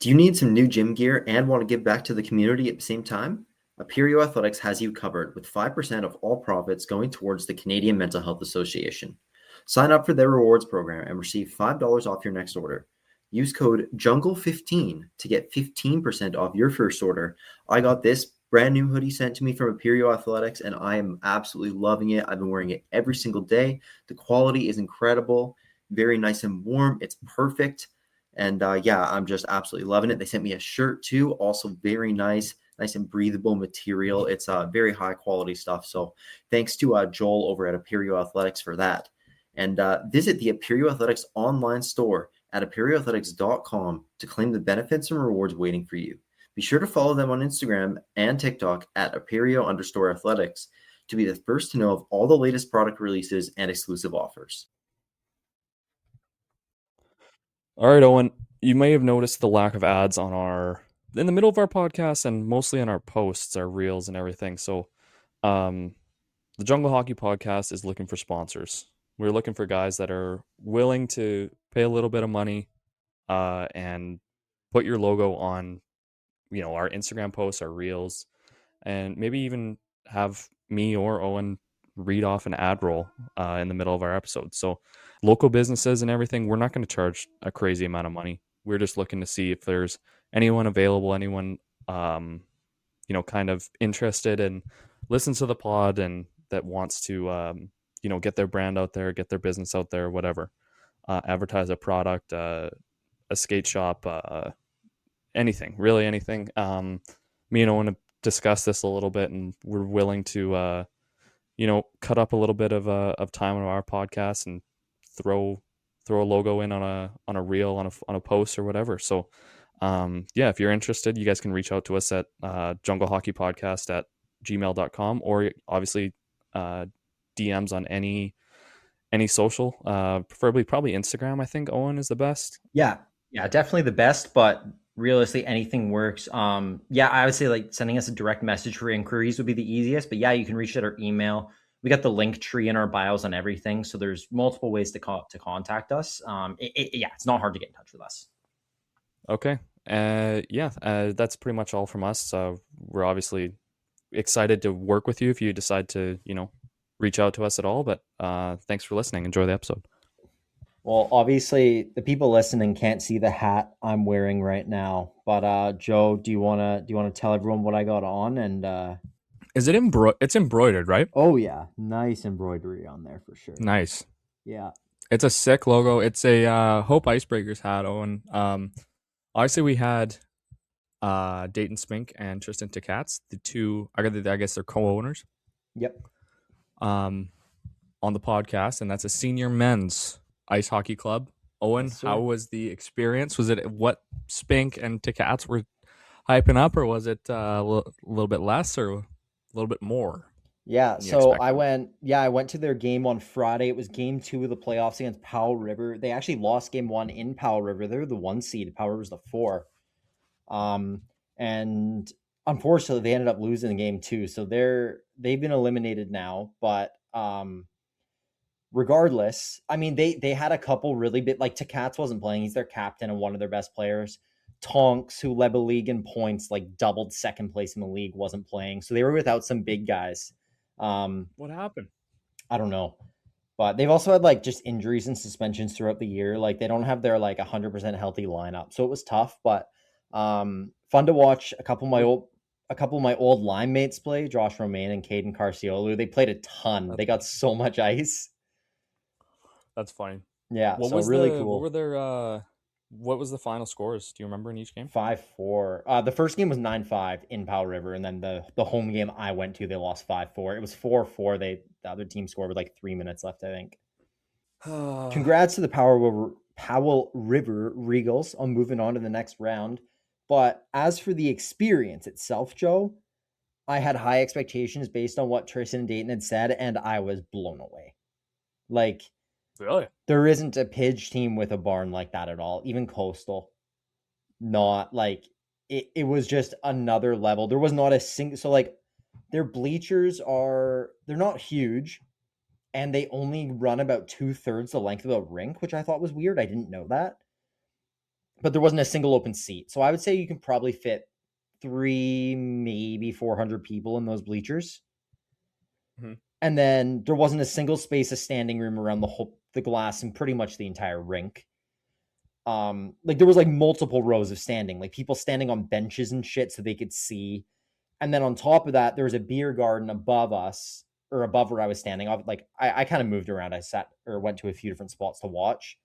Do you need some new gym gear and want to give back to the community at the same time? Aperio Athletics has you covered with 5% of all profits going towards the Canadian Mental Health Association. Sign up for their rewards program and receive $5 off your next order. Use code JUNGLE15 to get 15% off your first order. I got this brand new hoodie sent to me from Aperio Athletics and I am absolutely loving it. I've been wearing it every single day. The quality is incredible, very nice and warm. It's perfect. And yeah, I'm just absolutely loving it. They sent me a shirt too, also very nice and breathable material. It's very high quality stuff. So thanks to Joel over at Aperio Athletics for that. And visit the Aperio Athletics online store at aperioathletics.com to claim the benefits and rewards waiting for you. Be sure to follow them on Instagram and TikTok at Aperio_athletics to be the first to know of all the latest product releases and exclusive offers. All right, Owen, you may have noticed the lack of ads in the middle of our podcast and mostly in our posts, our reels and everything. So, um, the Jungle Hockey Podcast is looking for sponsors. We're looking for guys that are willing to pay a little bit of money, and put your logo on, our Instagram posts, our reels, and maybe even have me or Owen read off an ad roll in the middle of our episode. So, local businesses and everything, we're not going to charge a crazy amount of money. We're just looking to see if there's anyone available, anyone, kind of interested in listen to the pod and that wants to, get their brand out there, get their business out there, whatever, advertise a product, a skate shop, anything, really anything. Me and Owen have discussed this a little bit, and we're willing to, cut up a little bit of time on our podcast and throw a logo in on a reel, on a post or whatever. So, yeah, if you're interested, you guys can reach out to us at junglehockeypodcast@gmail.com, or obviously DMs on any social, preferably probably Instagram. I think Owen is the best. Yeah, definitely the best, but realistically anything works. Yeah, I would say like sending us a direct message for inquiries would be the easiest, but yeah, you can reach at our email. We got the link tree in our bios on everything, so there's multiple ways to contact us. Yeah, it's not hard to get in touch with us. Okay. Yeah, that's pretty much all from us. We're obviously excited to work with you if you decide to, reach out to us at all. But thanks for listening. Enjoy the episode. Well, obviously the people listening can't see the hat I'm wearing right now, but Joe, do you wanna tell everyone what I got on? And is it it's embroidered, right? Oh yeah, nice embroidery on there for sure. Nice. Yeah, it's a sick logo. It's a Hope Icebreakers hat, Owen. Obviously we had Dayton Spink and Tristan Ticats, the two, I guess they're co-owners. Yep. On the podcast, and that's a senior men's ice hockey club. Owen, yes, how was the experience? Was it what Spink and Ticats were hyping up, or was it a little bit less or a little bit more? Yeah, so I went to their game on Friday. It was game 2 of the playoffs against Powell River. They actually lost game 1 in Powell River. They're the 1 seed. Powell River's the 4. And unfortunately they ended up losing the game 2. So they've been eliminated now, but regardless, I mean, they had a couple really big, like Ticats wasn't playing. He's their captain and one of their best players. Tonks, who led the league in points, like doubled second place in the league, wasn't playing. So they were without some big guys. What happened? I don't know. But they've also had like just injuries and suspensions throughout the year. Like they don't have their like 100% healthy lineup. So it was tough, but fun to watch a couple of my old line mates play, Josh Romaine and Caden Carciolu. They played a ton. They got so much ice. That's funny. Yeah, so really cool. What was the final scores? Do you remember in each game? 5-4. The first game was 9-5 in Powell River, and then the home game I went to, they lost 5-4. It was 4-4. The other team scored with like 3 minutes left, I think. Congrats to the Powell River Regals on moving on to the next round. But as for the experience itself, Joe, I had high expectations based on what Tristan and Dayton had said, and I was blown away. Like, really? There isn't a Pidge team with a barn like that at all. Even Coastal. Not like it was just another level. There was not a single, so like their bleachers they're not huge, and they only run about 2/3 the length of a rink, which I thought was weird. I didn't know that. but there wasn't a single open seat. So I would say you can probably fit 300, maybe 400 people in those bleachers. Mhm. And then there wasn't a single space of standing room around the glass and pretty much the entire rink. Like there was like multiple rows of standing, like people standing on benches and shit so they could see. And then on top of that, there was a beer garden above us, or above where I was standing. Like I kind of moved around. I sat or went to a few different spots to watch.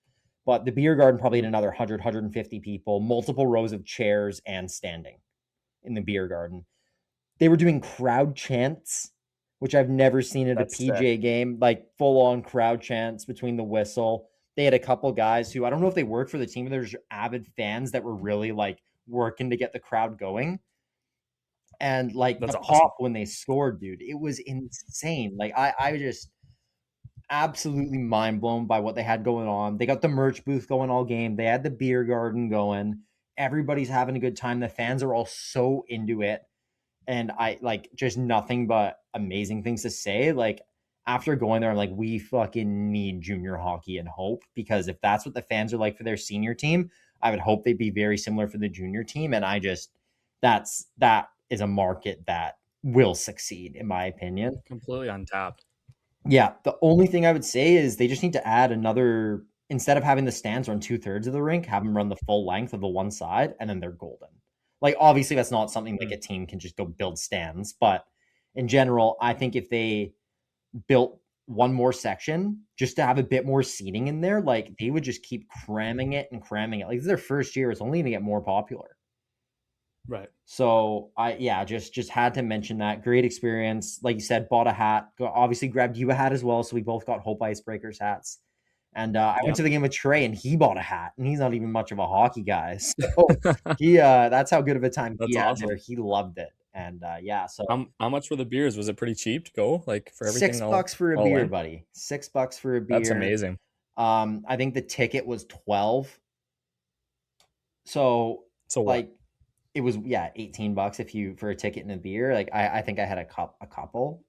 But the beer garden probably had another 100, 150 people, multiple rows of chairs and standing in the beer garden. They were doing crowd chants, which I've never seen at That's a PJ game, like full on crowd chants between the whistle. They had a couple guys who I don't know if they worked for the team, but they're just avid fans that were really like working to get the crowd going. And like That's the awesome. pop when they scored, dude, it was insane. Like I just absolutely mind blown by what they had going on. They got the merch booth going all game. They had the beer garden going. Everybody's having a good time. The fans are all so into it. And I like just nothing but amazing things to say. Like after going there, I'm like, we fucking need junior hockey and hope, because if that's what the fans are like for their senior team, I would hope they'd be very similar for the junior team. And that is a market that will succeed, in my opinion. Completely untapped. Yeah. The only thing I would say is they just need to add another, instead of having the stands run 2/3 of the rink, have them run the full length of the one side, and then they're golden. Like, obviously, that's not something like a team can just go build stands. But in general, I think if they built one more section just to have a bit more seating in there, like they would just keep cramming it and cramming it. Like, this is their first year. It's only going to get more popular. Right. So just had to mention that. Great experience. Like you said, bought a hat. Obviously grabbed you a hat as well. So we both got Hope Icebreakers hats. And I went to the game with Trey, and he bought a hat, and he's not even much of a hockey guy. So that's how good of a time he had there. He loved it. And so how much were the beers? Was it pretty cheap to go? Like for everything? $6 for a beer, buddy. $6 for a beer. That's amazing. I think the ticket was 12. So like it was $18 for a ticket and a beer. Like I think I had a couple.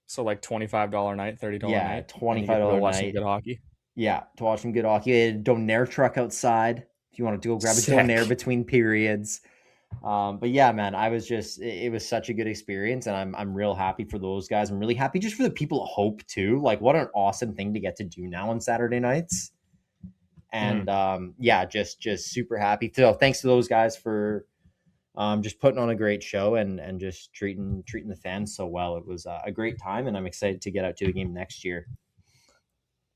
So like $25 night, $30 night. Yeah, $25 watching night. good hockey. Yeah, to watch some good hockey. They had a Donaire truck outside if you wanted to go grab a Donaire between periods. But yeah, man, it was such a good experience, and I'm real happy for those guys. I'm really happy just for the people at Hope too. Like, what an awesome thing to get to do now on Saturday nights. And just super happy. So thanks to those guys for just putting on a great show and just treating the fans so well. It was a great time, and I'm excited to get out to the game next year.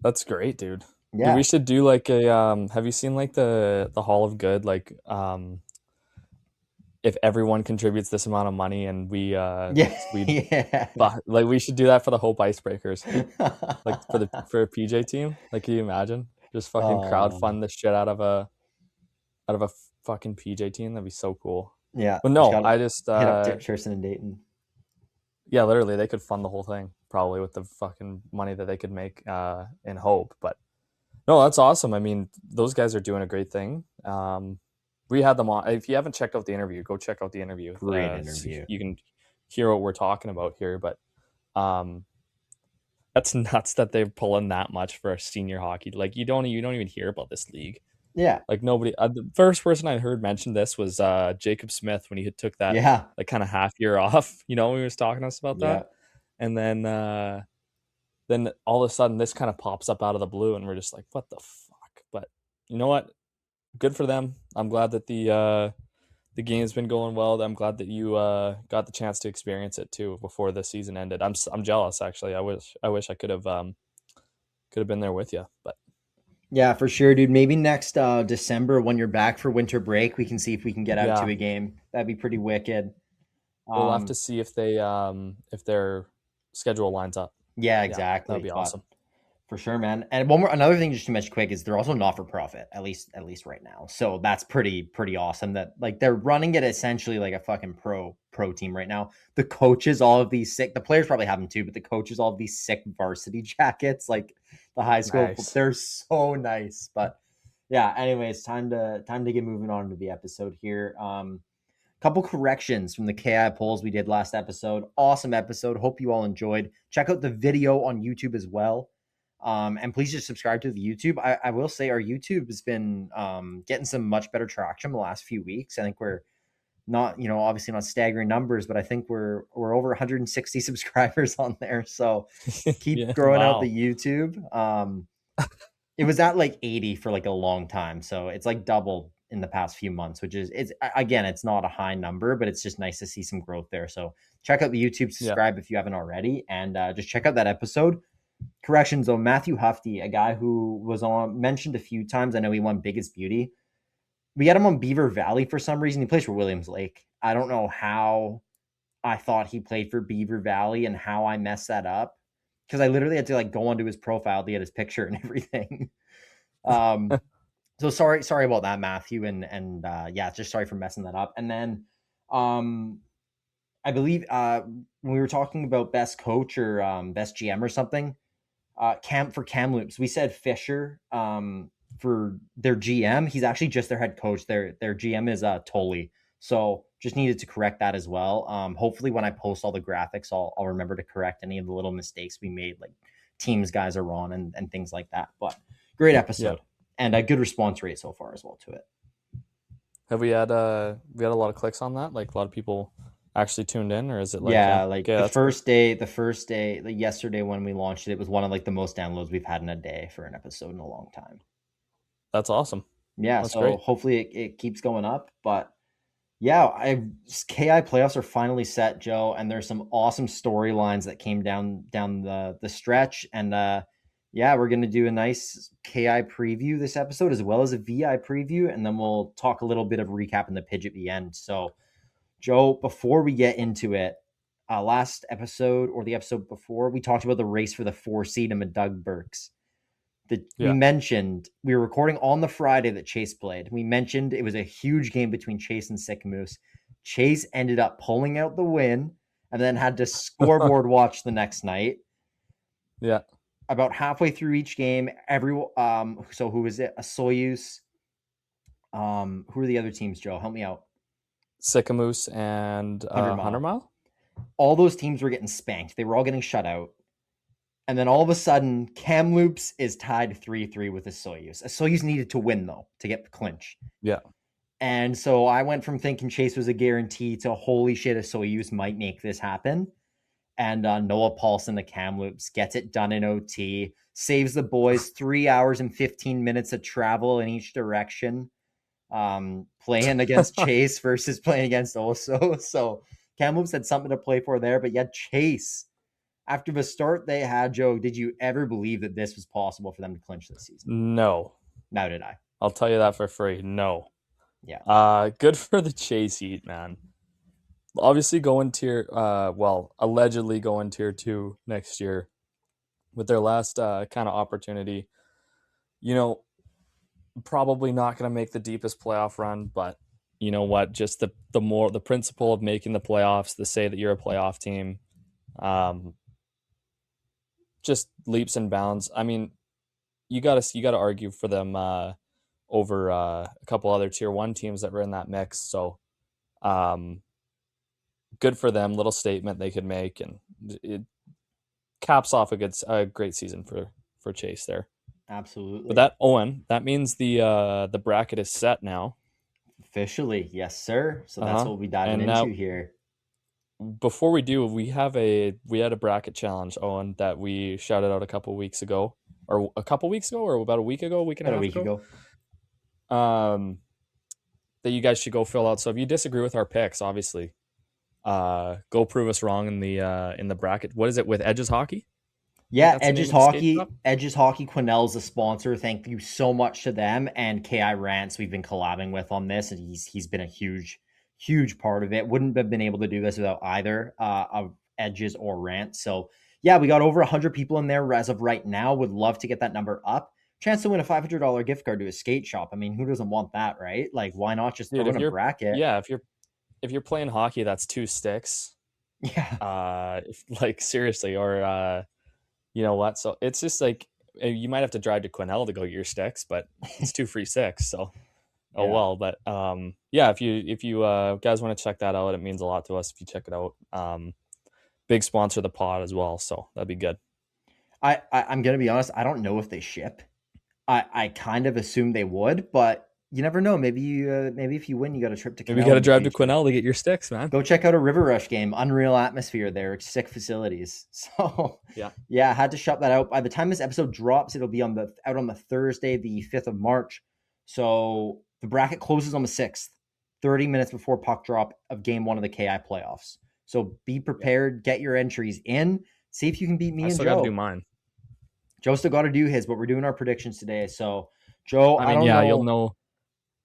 That's great, dude. Yeah, dude, we should do like a have you seen like the Hall of Good, like if everyone contributes this amount of money and we like we should do that for the Hope Icebreakers, like for a PJ team. Like, can you imagine just fucking crowd fund the shit out of a fucking PJ team? That'd be so cool. Yeah, but no, I just hit up Tristan and Dayton. Yeah, literally, they could fund the whole thing probably with the fucking money that they could make in Hope. But no, that's awesome. I mean, those guys are doing a great thing. We had them on. If you haven't checked out the interview, go check out the interview. Great interview. You can hear what we're talking about here. But that's nuts that they're pulling that much for senior hockey. Like, you don't even hear about this league. Yeah, like nobody. The first person I heard mention this was Jacob Smith when he took that like kind of half year off. You know, when he was talking to us about that, and then all of a sudden this kind of pops up out of the blue, and we're just like, what the fuck? But you know what? Good for them. I'm glad that the game's been going well. I'm glad that you got the chance to experience it too before the season ended. I'm jealous, actually. I wish I could have been there with you, but. Yeah, for sure, dude. Maybe next December when you're back for winter break, we can see if we can get out to a game. That'd be pretty wicked. We'll have to see if if their schedule lines up. Yeah, exactly. That'd be awesome. For sure, man. And another thing just to mention quick is they're also not for profit, at least right now. So that's pretty awesome that like they're running it essentially like a fucking pro team right now. The coaches, all of these sick, the players probably have them too, but the coaches, all of these sick varsity jackets, like the high school, they're so nice. But yeah, anyways, time to get moving on to the episode here. Couple corrections from the KIJHL polls we did last episode. Awesome episode. Hope you all enjoyed. Check out the video on YouTube as well. And please just subscribe to the YouTube. I will say our YouTube has been getting some much better traction the last few weeks. I think we're not, obviously not staggering numbers, but I think we're over 160 subscribers on there. So keep growing out the YouTube. It was at like 80 for like a long time. So it's like doubled in the past few months, which is, it's not a high number, but it's just nice to see some growth there. So check out the YouTube, subscribe if you haven't already, and just check out that episode. Corrections though, Matthew Hufty, a guy who was mentioned a few times. I know he won Biggest Beauty. We had him on Beaver Valley for some reason. He plays for Williams Lake. I don't know how I thought he played for Beaver Valley and how I messed that up, because I literally had to like go onto his profile to get his picture and everything. So sorry about that, Matthew, and just sorry for messing that up. And then I believe when we were talking about best coach or best GM or something, Kamloops, we said Fisher for their GM. He's actually just their head coach. Their GM is Tolley. So just needed to correct that as well. Hopefully when I post all the graphics, I'll remember to correct any of the little mistakes we made, like teams guys are on and things like that. But great episode and a good response rate so far as well to it. Have we had a lot of clicks on that? Like a lot of people actually tuned in, or is it like the first day, like yesterday when we launched it was one of like the most downloads we've had in a day for an episode in a long time. That's awesome. Yeah, that's so great. Hopefully it keeps going up. But yeah, KI playoffs are finally set, Joe, and there's some awesome storylines that came down the stretch. And we're gonna do a nice KI preview this episode as well as a VI preview, and then we'll talk a little bit of recap in the pitch at the end. So Joe, before we get into it, last episode or the episode before, we talked about the race for the 4 seed in the Doug Burks. We mentioned we were recording on the Friday that Chase played. We mentioned it was a huge game between Chase and Sycamoose. Chase ended up pulling out the win and then had to scoreboard watch the next night. Yeah. About halfway through each game, so who was it? A Soyuz. Who are the other teams, Joe? Help me out. Sycamoose and 100 Mile. All those teams were getting spanked. They were all getting shut out. And then all of a sudden, Kamloops is tied 3-3 with a Soyuz. A Soyuz needed to win, though, to get the clinch. Yeah. And so I went from thinking Chase was a guarantee to holy shit, a Soyuz might make this happen. And Noah Paulson, the Kamloops, gets it done in OT, saves the boys 3 hours and 15 minutes of travel in each direction, playing against Chase versus playing against Oso. So Kamloops had something to play for there. But yet Chase, after the start they had, Joe, did you ever believe that this was possible for them to clinch this season? No. Now did I. I'll tell you that for free. No. Yeah. Good for the Chase Heat, man. Obviously allegedly going tier 2 next year with their last kind of opportunity. Probably not going to make the deepest playoff run, but you know what? Just the principle of making the playoffs, to say that you're a playoff team, just leaps and bounds. I mean, you gotta argue for them over a couple other tier 1 teams that were in that mix. So, good for them. Little statement they could make, and it caps off a great season for Chase there. Absolutely. But that means the bracket is set now. Officially, yes, sir. So that's what we'll be diving into here. Before we do, we had a bracket challenge, Owen, that we shouted out a couple weeks ago, or about a week ago, week and a half ago. That you guys should go fill out. So if you disagree with our picks, obviously, go prove us wrong in the bracket. What is it with Edges Hockey? Yeah, Edges Hockey. Edges Hockey Quinnell's a sponsor. Thank you so much to them, and KI Rants we've been collabing with on this, and he's been a huge part of it. Wouldn't have been able to do this without either of Edges or Rants. So yeah, we got over 100 people in there as of right now. Would love to get that number up. Chance to win a $500 gift card to a skate shop. I mean, who doesn't want that, right? Like, why not just throw in a bracket? Yeah, if you're playing hockey, that's 2 sticks. Yeah. Seriously, or you know what? So it's just like you might have to drive to Quinnell to go get your sticks, but it's 2 free sticks. So well. But if you guys want to check that out, it means a lot to us if you check it out. Big sponsor of the pod as well, so that'd be good. I'm gonna be honest. I don't know if they ship. I kind of assume they would, but you never know. Maybe if you win, you got a trip to Maybe you Canal got to in the drive to future. Quesnell to get your sticks, man. Go check out a River Rush game. Unreal atmosphere there. Sick facilities. So Yeah. yeah, I had to shut that out. By the time this episode drops, it'll be out on the Thursday, the 5th of March. So the bracket closes on the 6th, 30 minutes before puck drop of game 1 of the KI playoffs. So be prepared, get your entries in, see if you can beat me I and still got to Joe. do mine. Joe still got to do his, but we're doing our predictions today. So Joe, I mean, don't yeah, know. you'll know.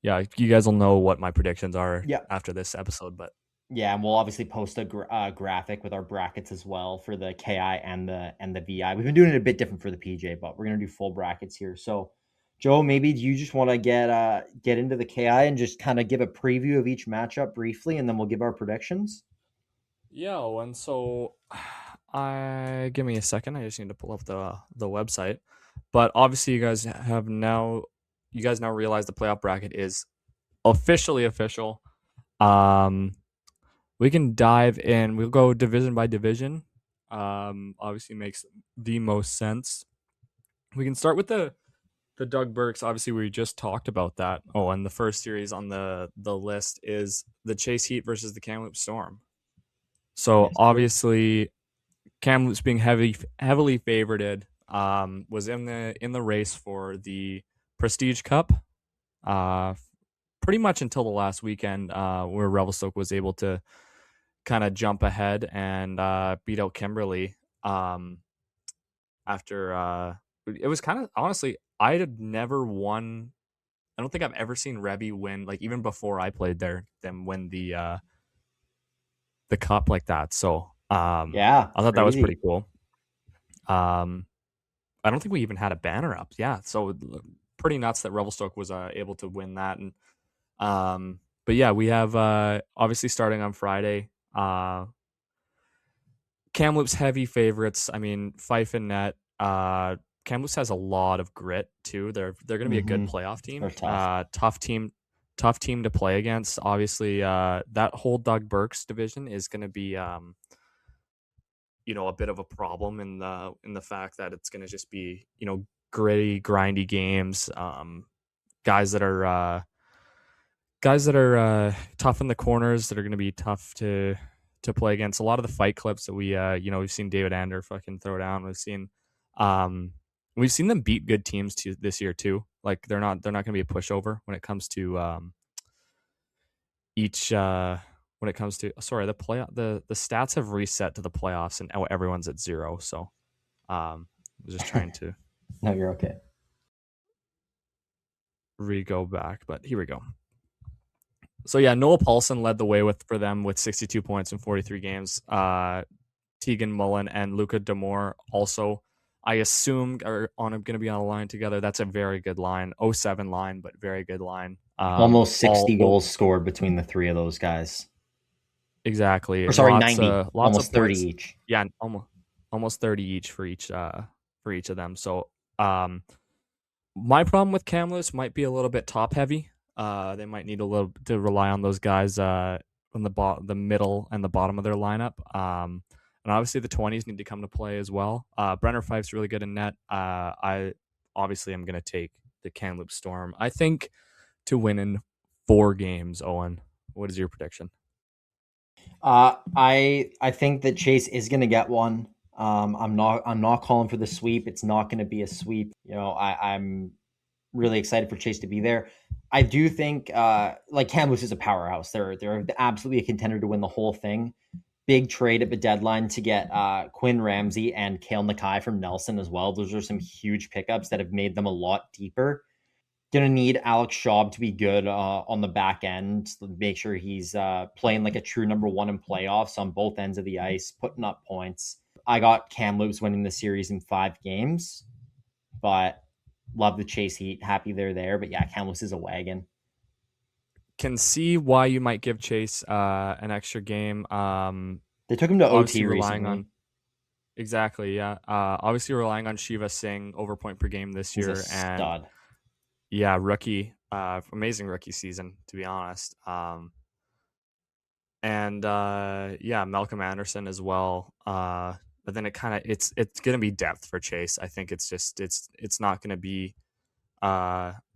Yeah, you guys will know what my predictions are Yeah. after this episode, but Yeah, and we'll obviously post a graphic with our brackets as well for the KI and the VI. We've been doing it a bit different for the PJ, but we're gonna do full brackets here. So, Joe, maybe do you just want to get into the KI and just kind of give a preview of each matchup briefly, and then we'll give our predictions? yeah, and so I give me a second. I just need to pull up the website. But obviously, you guys now realize the playoff bracket is officially official. We can dive in. We'll go division by division. Obviously makes the most sense. We can start with the Doug Burks. Obviously, we just talked about that. Oh, and the first series on the list is the Chase Heat versus the Kamloops Storm. So Yes, sir. obviously, Kamloops being heavily favorited, was in the race for the Prestige Cup, pretty much until the last weekend, where Revelstoke was able to kind of jump ahead and beat out Kimberly. After it was kind of, honestly, I had never won. I don't think I've ever seen Revy win, like even before I played there, them win the cup like that. So Yeah, I thought that was pretty crazy. cool. I don't think we even had a banner up. Yeah, so pretty nuts that Revelstoke was able to win that. And but yeah, we have obviously starting on Friday. Kamloops heavy favorites. I mean, Fife and Net. Kamloops has a lot of grit too. They're going to be a good playoff team. They're tough. Tough team to play against. Obviously, that whole Doug Burks division is going to be a bit of a problem in the fact that it's going to just be gritty, grindy games. Guys that are tough in the corners that are going to be tough to play against. A lot of the fight clips that we've seen David Ander fucking throw down. We've seen them beat good teams this year too. Like they're not going to be a pushover when it comes to each when it comes to the stats have reset to the playoffs and everyone's at 0. So I was just trying to No, you're okay. re-go back, but here we go. So yeah, Noah Paulson led the way for them with 62 points in 43 games. Tegan Mullen and Luca Demore also, I assume, are going to be on a line together. That's a very good line. 07 line, but very good line. Almost 60 goals scored between the three of those guys. Exactly. Or sorry, lots 90. Almost of 30 points. each. Yeah, almost 30 each for each of them. So my problem with Kamloops might be a little bit top heavy. They might need a little to rely on those guys on the middle and the bottom of their lineup. And obviously the 20s need to come to play as well. Brenner Fife's really good in net. I obviously am going to take the Kamloops Storm. I think to win in 4 games. Owen, what is your prediction? I think that Chase is going to get one. I'm not calling for the sweep. It's not going to be a sweep. I'm really excited for Chase to be there. I do think like Kamloops is a powerhouse. They're absolutely a contender to win the whole thing. Big trade at the deadline to get Quinn Ramsey and Kale Nakai from Nelson as well. Those are some huge pickups that have made them a lot deeper. Going to need Alex Schaub to be good on the back end. Make sure he's playing like a true number one in playoffs on both ends of the ice, putting up points. I got Kamloops winning the series in 5 games, but love the Chase Heat. Happy they're there. But yeah, Kamloops is a wagon. Can see why you might give Chase an extra game. They took him to OT relying recently. Exactly, yeah. Obviously relying on Shiva Singh over point per game this year. He's a stud. Yeah, rookie, amazing rookie season, to be honest. And Malcolm Anderson as well. but then it's going to be depth for Chase. I think it's not going to be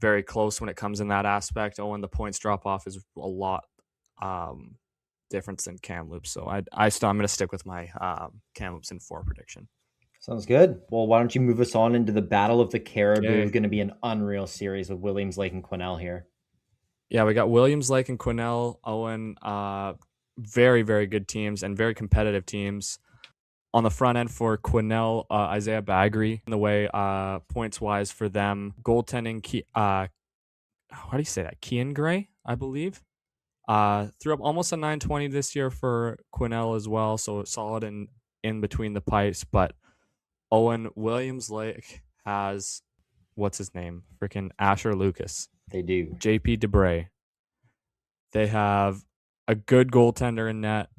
very close when it comes in that aspect. Oh, and the points drop off is a lot difference than Kamloops. So I'm going to stick with my Kamloops in 4 prediction. Sounds good. Well, why don't you move us on into the Battle of the Caribou? It's going to be an unreal series with Williams Lake and Quesnel here. Yeah, we got Williams Lake and Quesnel, Owen. Very, very good teams and very competitive teams. On the front end for Quesnel, Isaiah Bagri, in the way points-wise for them. Goaltending, how do you say that? Kian Gray, I believe. Threw up almost a 920 this year for Quesnel as well, so solid in between the pipes. But Owen, Williams Lake has, what's his name? Freaking Asher Lucas. They do. JP DeBray. They have a good goaltender in net.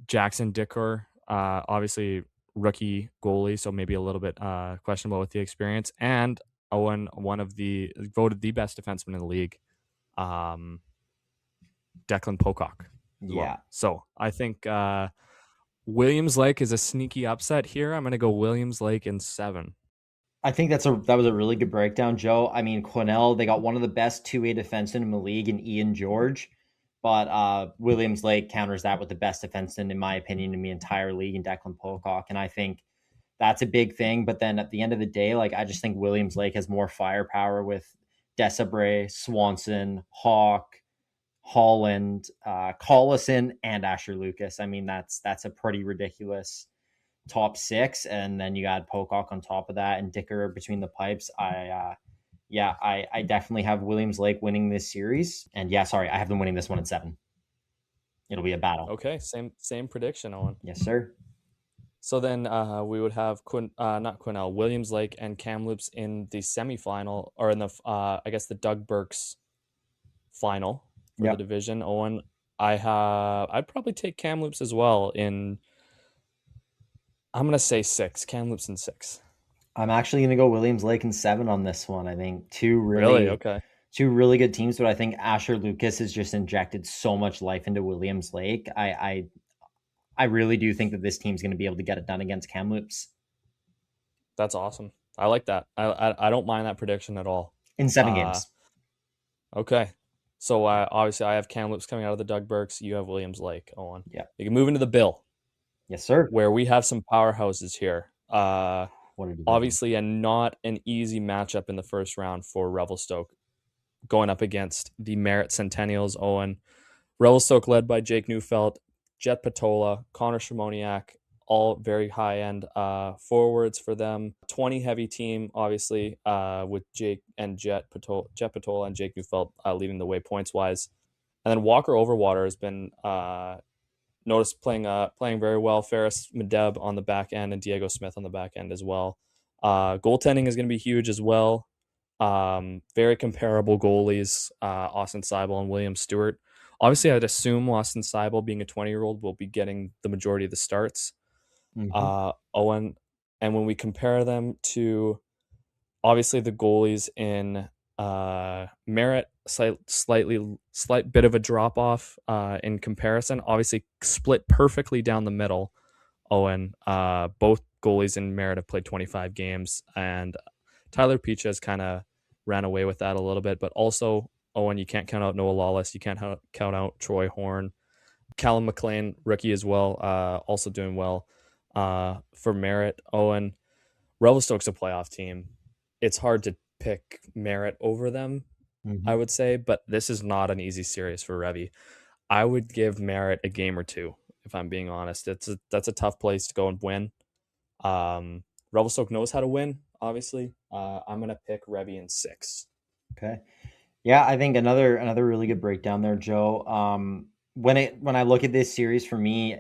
Jackson Dicker, obviously rookie goalie, so maybe a little bit questionable with the experience. And Owen, voted the best defenseman in the league, Declan Pocock. Yeah. Well. So I think Williams Lake is a sneaky upset here. I'm going to go Williams Lake in 7. I think that was a really good breakdown, Joe. I mean, Quesnel, they got one of the best 2-way defensemen in the league in Ian George, but Williams Lake counters that with the best defenseman, in my opinion, in the entire league in Declan Pocock. And I think that's a big thing. But then at the end of the day, like, I just think Williams Lake has more firepower with Desabre, Swanson, Hawk, Holland, Collison, and Asher Lucas. I mean, that's a pretty ridiculous top 6, and then you got Pocock on top of that and Dicker between the pipes. I definitely have Williams Lake winning this series, and I have them winning this one in 7. It'll be a battle. Okay, same prediction, Owen. Yes, sir. So then we would have not Quesnel, Williams Lake and Kamloops in the semifinal, or in the I guess the Doug Burks final for the division. Owen, I'd probably take Kamloops as well in. I'm going to say 6. Kamloops in 6. I'm actually going to go Williams Lake in 7 on this one. I think two really good teams, but I think Asher Lucas has just injected so much life into Williams Lake. I really do think that this team's going to be able to get it done against Kamloops. That's awesome. I like that. I don't mind that prediction at all. In 7 games. Okay. So obviously I have Kamloops coming out of the Doug Burks. You have Williams Lake, Owen. Yeah. You can move into the Bill. Yes, sir. Where we have some powerhouses here. Obviously, not an easy matchup in the first round for Revelstoke, going up against the Merritt Centennials. Owen, Revelstoke led by Jake Neufeld, Jet Patola, Connor Shimoniak, all very high-end forwards for them. 20 heavy team, obviously, with Jake and Jet Patola and Jake Neufeld leading the way points-wise. And then Walker Overwater has been noticed playing very well. Ferris Medeb on the back end and Diego Smith on the back end as well. Goaltending is going to be huge as well. Very comparable goalies, Austin Seibel and William Stewart. Obviously, I'd assume Austin Seibel, being a 20-year-old, will be getting the majority of the starts. Mm-hmm. Owen, and when we compare them to, obviously, the goalies in Merritt, slight bit of a drop off in comparison. Obviously, split perfectly down the middle. Owen, both goalies in Merritt have played 25 games, and Tyler Peach has kind of ran away with that a little bit. But also, Owen, you can't count out Noah Lawless. You can't count out Troy Horn. Callum McLean, rookie as well, also doing well for Merritt. Owen, Revelstoke's a playoff team. It's hard to pick Merritt over them, I would say, but this is not an easy series for Revy. I would give Merritt a game or 2, if I'm being honest. That's a tough place to go and win. Revelstoke knows how to win, obviously. I'm going to pick Revy in 6. Okay. Yeah, I think another really good breakdown there, Joe. When I look at this series, for me,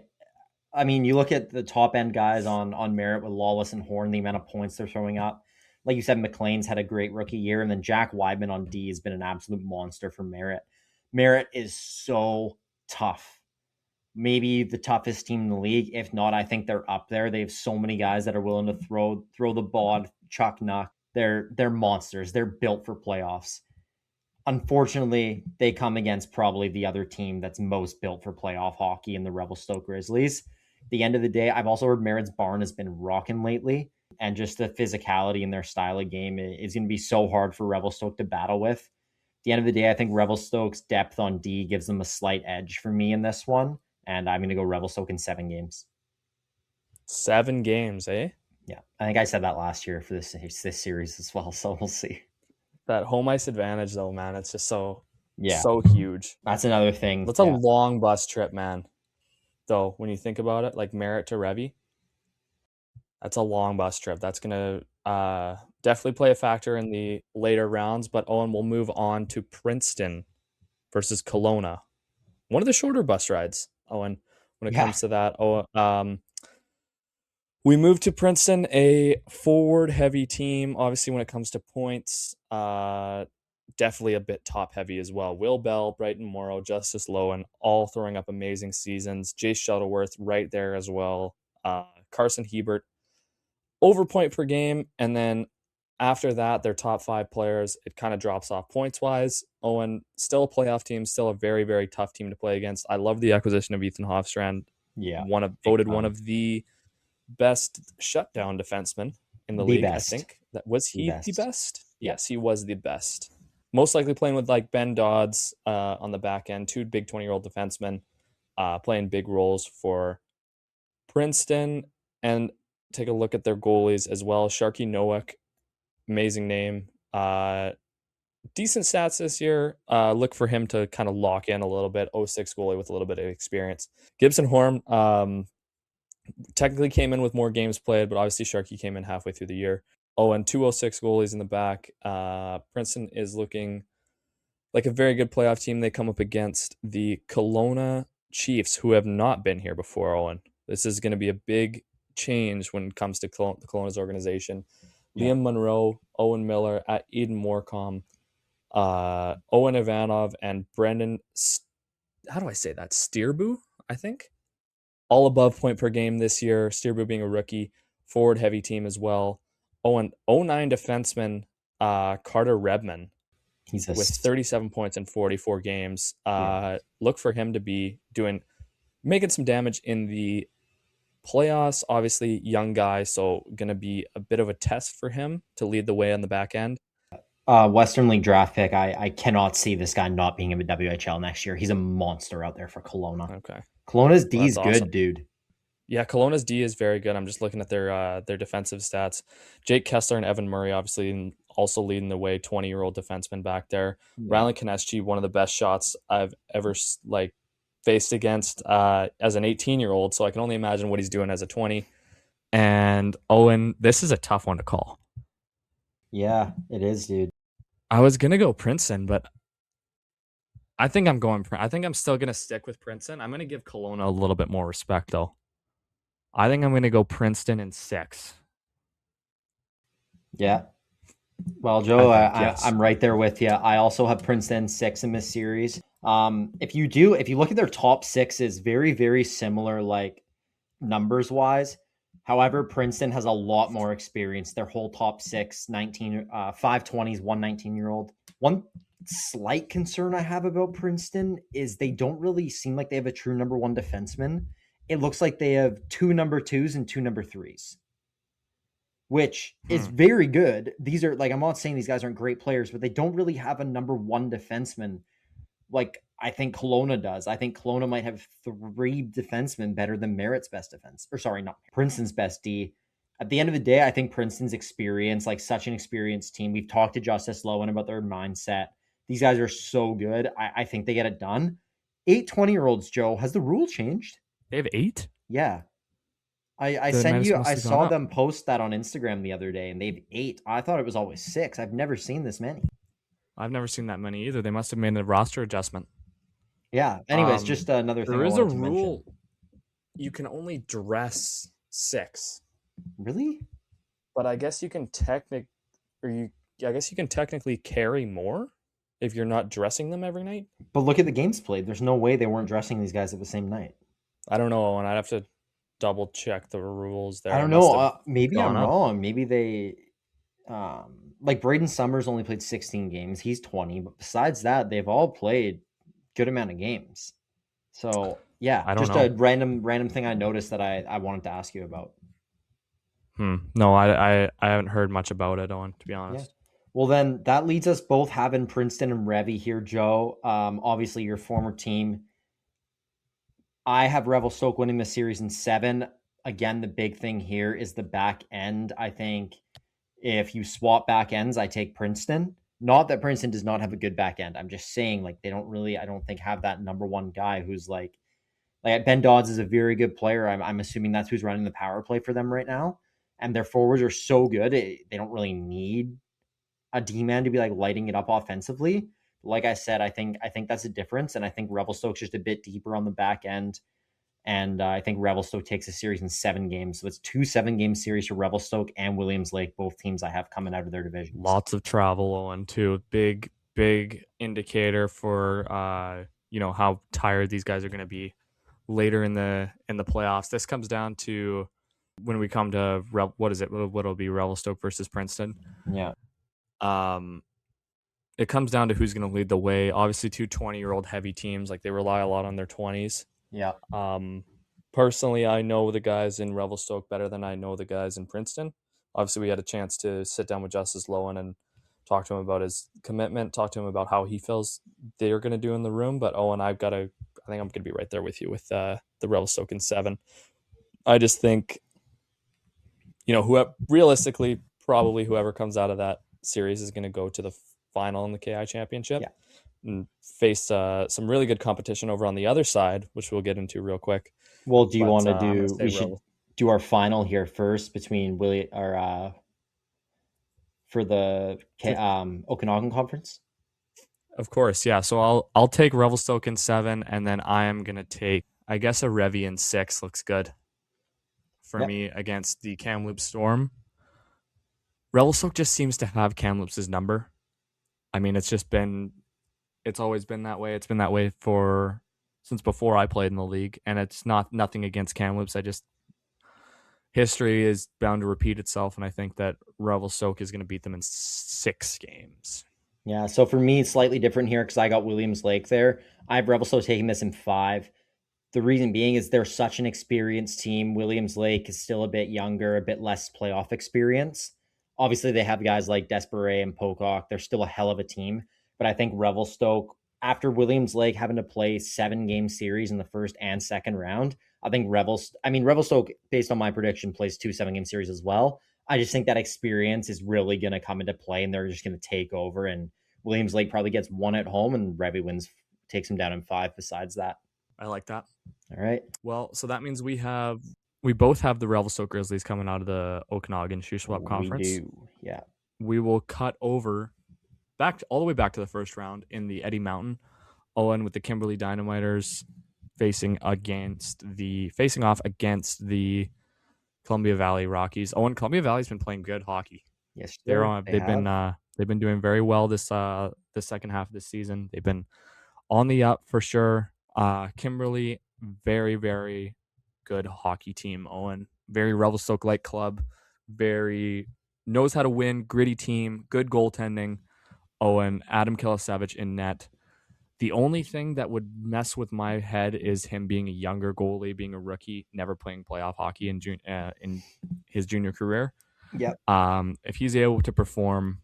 I mean, you look at the top end guys on Merritt with Lawless and Horn, the amount of points they're throwing up. Like you said, McLean's had a great rookie year, and then Jack Weidman on D has been an absolute monster for Merritt. Merritt is so tough. Maybe the toughest team in the league. If not, I think they're up there. They have so many guys that are willing to throw the bod, chuck nuck. They're monsters. They're built for playoffs. Unfortunately, they come against probably the other team that's most built for playoff hockey in the Revelstoke Grizzlies. the end of the day, I've also heard Merritt's Barn has been rocking lately, and just the physicality in their style of game is going to be so hard for Revelstoke to battle with. At the end of the day, I think Revelstoke's depth on D gives them a slight edge for me in this one, and I'm going to go Revelstoke in 7 games. 7 games, eh? Yeah, I think I said that last year for this series as well, so we'll see. That home ice advantage, though, man, it's just so Yeah, huge. that's another thing. That's a long bus trip, man. Though, when you think about it, like Merritt to Revy, that's a long bus trip. That's going to definitely play a factor in the later rounds, but Owen will move on to Princeton versus Kelowna. One of the shorter bus rides, Owen, when it comes to that. We moved to Princeton, a forward-heavy team. Obviously, when it comes to points, definitely a bit top-heavy as well. Will Bell, Brighton Morrow, Justice Lowen, all throwing up amazing seasons. Jace Shuttleworth right there as well. Carson Hebert, over point per game. And then after that, their top 5 players, it kind of drops off points-wise. Owen, still a playoff team, still a very, very tough team to play against. I love the acquisition of Ethan Hofstrand. Yeah. Voted one of the best shutdown defenseman in the league. Best. I think that was he the best. Yes, he was the best. Most likely playing with like Ben Dodds on the back end, 2 big 20-year-old defensemen playing big roles for Princeton. And take a look at their goalies as well. Sharky Nowak, amazing name. Decent stats this year. Look for him to kind of lock in a little bit. 06 goalie with a little bit of experience. Gibson Horn, technically came in with more games played, but obviously Sharky came in halfway through the year. And 206 goalies in the back. Princeton is looking like a very good playoff team. They come up against the Kelowna Chiefs, who have not been here before, Owen. This is going to be a big change when it comes to Kelowna's organization. Yeah. Liam Monroe, Owen Miller, at Eden Morecom, Owen Ivanov, and Brendan, how do I say that? Steerbu, I think? All above point per game this year. Steerbu being a rookie, forward heavy team as well. Owen, 09 defenseman Carter Redman with 37 points in 44 games. Look for him to be making some damage in the playoffs. Obviously, young guy, so going to be a bit of a test for him to lead the way on the back end. Western League draft pick. I cannot see this guy not being in the WHL next year. He's a monster out there for Kelowna. Okay. Kelowna's D is good, awesome. Dude. Yeah, Kelowna's D is very good. I'm just looking at their defensive stats. Jake Kessler and Evan Murray, obviously, also leading the way. 20-year-old defenseman back there. Yeah. Rylan Konechny, one of the best shots I've ever faced against as an 18-year-old. So I can only imagine what he's doing as a 20. And Owen, this is a tough one to call. Yeah, it is, dude. I was gonna go Princeton, but I think I'm still gonna stick with Princeton. I'm gonna give Kelowna a little bit more respect, though. I think I'm gonna go Princeton in 6. Yeah. Well, Joe, I'm right there with you. I also have Princeton 6 in this series. If you look at their top 6s, very, very similar, like numbers wise. However, Princeton has a lot more experience. Their whole top 6, 520s, one 19-year-old. One slight concern I have about Princeton is they don't really seem like they have a true number 1 defenseman. It looks like they have 2 number 2s and 2 number 3s, which is very good. These are, like, I'm not saying these guys aren't great players, but they don't really have a number 1 defenseman like I think Kelowna does. I think Kelowna might have 3 defensemen better than Merritt's best defense. Or sorry, not Princeton's best D. At the end of the day, I think Princeton's experience, like such an experienced team. We've talked to Justice Lowen about their mindset. These guys are so good. I think they get it done. 8 20-year-olds, Joe. Has the rule changed? They have 8? Yeah. I saw them post that on Instagram the other day, and they have 8. I thought it was always 6. I've never seen this many. I've never seen that many either. They must have made a roster adjustment. Yeah. Anyways, just another thing. There is a rule. You can only dress 6. Really? But I guess you can technically carry more if you're not dressing them every night. But look at the games played. There's no way they weren't dressing these guys at the same night. I don't know, and I'd have to double check the rules there. I don't know. Maybe I'm wrong. Maybe they like Braden Summers only played 16 games. He's 20, but besides that, they've all played good amount of games. So Yeah, I don't just know. a random thing I noticed that I wanted to ask you about. No, I haven't heard much about it, Owen, to be Yeah. honest. Well, then that leads us both having Princeton and Revy here, Joe. Obviously, your former team. I have Revelstoke winning the series in 7. Again, the big thing here is the back end. I think if you swap back ends, I take Princeton. Not that Princeton does not have a good back end. I'm just saying, like, they don't really, I don't think, have that number one guy who's like Ben Dodds is a very good player. I'm assuming that's who's running the power play for them right now. And their forwards are so good, they don't really need a D man to be like lighting it up offensively. Like I said, I think that's a difference, and I think Revelstoke's just a bit deeper on the back end. And I think Revelstoke takes a series in 7 games. So it's 2 7-game series for Revelstoke and Williams Lake, both teams I have coming out of their divisions. Lots of travel, Owen, too. Big indicator for how tired these guys are going to be later in the playoffs. This comes down to when we come to what is it? What'll be Revelstoke versus Princeton? Yeah. It comes down to who's going to lead the way. Obviously, 2 20-year-old heavy teams, like they rely a lot on their 20s. Yeah. Personally, I know the guys in Revelstoke better than I know the guys in Princeton. Obviously, we had a chance to sit down with Justice Lowen and talk to him about his commitment, talk to him about how he feels they're going to do in the room. But Owen, I think I'm going to be right there with you with the Revelstoke in 7. I just think, realistically, probably whoever comes out of that series is going to go to the final in the KI championship. Yeah. And face some really good competition over on the other side, which we'll get into real quick. Well, do you want to I'm gonna do? say We should do our final here first between Willie or for the Okanagan conference. Of course, yeah. So I'll take Revelstoke in 7, and then I am gonna take, I guess, a Revy in 6 looks good for Yep. me against the Kamloops Storm. Revelstoke just seems to have Kamloops' number. I mean, it's always been that way. It's been that way since before I played in the league, and it's nothing against Kamloops. History is bound to repeat itself, and I think that Revelstoke is going to beat them in 6 games. Yeah, so for me, it's slightly different here because I got Williams Lake there. I have Revelstoke taking this in 5. The reason being is they're such an experienced team. Williams Lake is still a bit younger, a bit less playoff experience. Obviously, they have guys like Desperay and Pocock. They're still a hell of a team. But I think Revelstoke, after Williams Lake having to play 7-game series in the first and second round, I think Revelstoke, based on my prediction, plays 2 7-game series as well. I just think that experience is really going to come into play, and they're just going to take over. And Williams Lake probably gets 1 at home, and Revy takes them down in 5 besides that. I like that. All right. Well, so that means we both have the Revelstoke Grizzlies coming out of the Okanagan Shoe Swap Conference. We do, yeah. We will cut over all the way back to the first round in the Eddie Mountain. Owen with the Kimberley Dynamiters facing off against the Columbia Valley Rockies. Owen, Columbia Valley's been playing good hockey. Yes, they've been doing very well this second half of the season. They've been on the up for sure. Kimberley, very, very good hockey team. Owen, very Revelstoke-like club, very knows how to win, gritty team, good goaltending. Owen, Adam Kilasevich in net. The only thing that would mess with my head is him being a younger goalie, being a rookie, never playing playoff hockey in his junior career. Yep. If he's able to perform,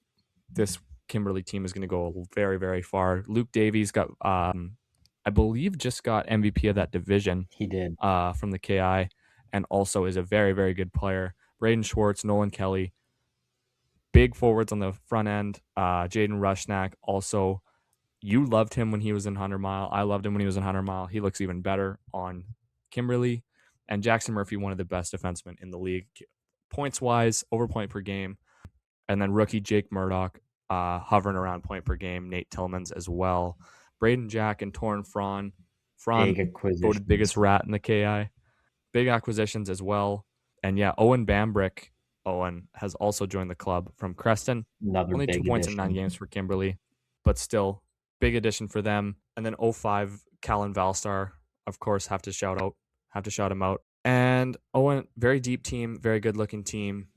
this Kimberley team is going to go very, very far. Luke Davies got, I believe, just got MVP of that division. He did. From the KI, and also is a very, very good player. Braden Schwartz, Nolan Kelly, big forwards on the front end. Jaden Rushnack also. You loved him when he was in 100 Mile. I loved him when he was in 100 Mile. He looks even better on Kimberley. And Jackson Murphy, one of the best defensemen in the league, points-wise, over point per game. And then rookie Jake Murdoch, hovering around point per game. Nate Tillmans as well. Braden Jack and Torrin Fran. Voted biggest rat in the KI. Big acquisitions as well. And yeah, Owen Bambrick. Owen has also joined the club from Creston. Only 2 points in 9 games for Kimberley, but still big addition for them. And then 05 Callan Valstar, of course, have to shout him out. And Owen, very deep team, very good looking team.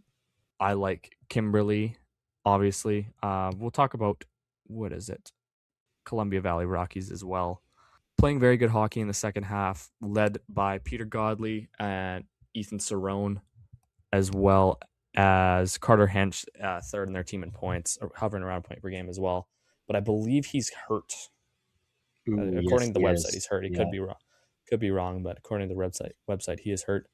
I like Kimberley, obviously. We'll talk about Columbia Valley Rockies as well. playing very good hockey in the second half, led by Peter Godley and Ethan Cerrone, as well as Carter Hench, third in their team in points, or hovering around point per game as well. But I believe he's hurt. Ooh, According yes, to the he website, is. he's hurt. He Yeah. could be wrong, but according to the website, he is hurt.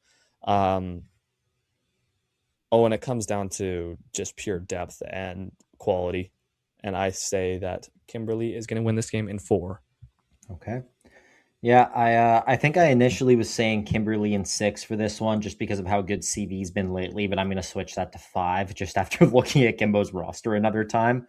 Oh, and it comes down to just pure depth and quality. And I say that Kimberly is going to win this game in 4. Okay. Yeah, I think I initially was saying Kimberly in 6 for this one just because of how good CV's been lately, but I'm going to switch that to 5 just after looking at Kimbo's roster another time.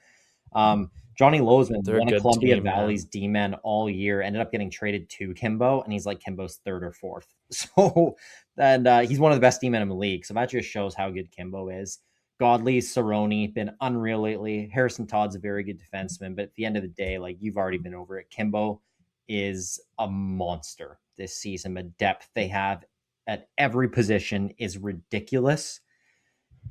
Johnny Lozman, They're a one of good Columbia team, man. Valley's D-men all year, ended up getting traded to Kimbo, and he's like Kimbo's 3rd or 4th. So, and he's one of the best D-men in the league. So that just shows how good Kimbo is. Godley, Cerrone, been unreal lately. Harrison Todd's a very good defenseman, but at the end of the day, like you've already been over it, Kimbo is a monster this season. The depth they have at every position is ridiculous.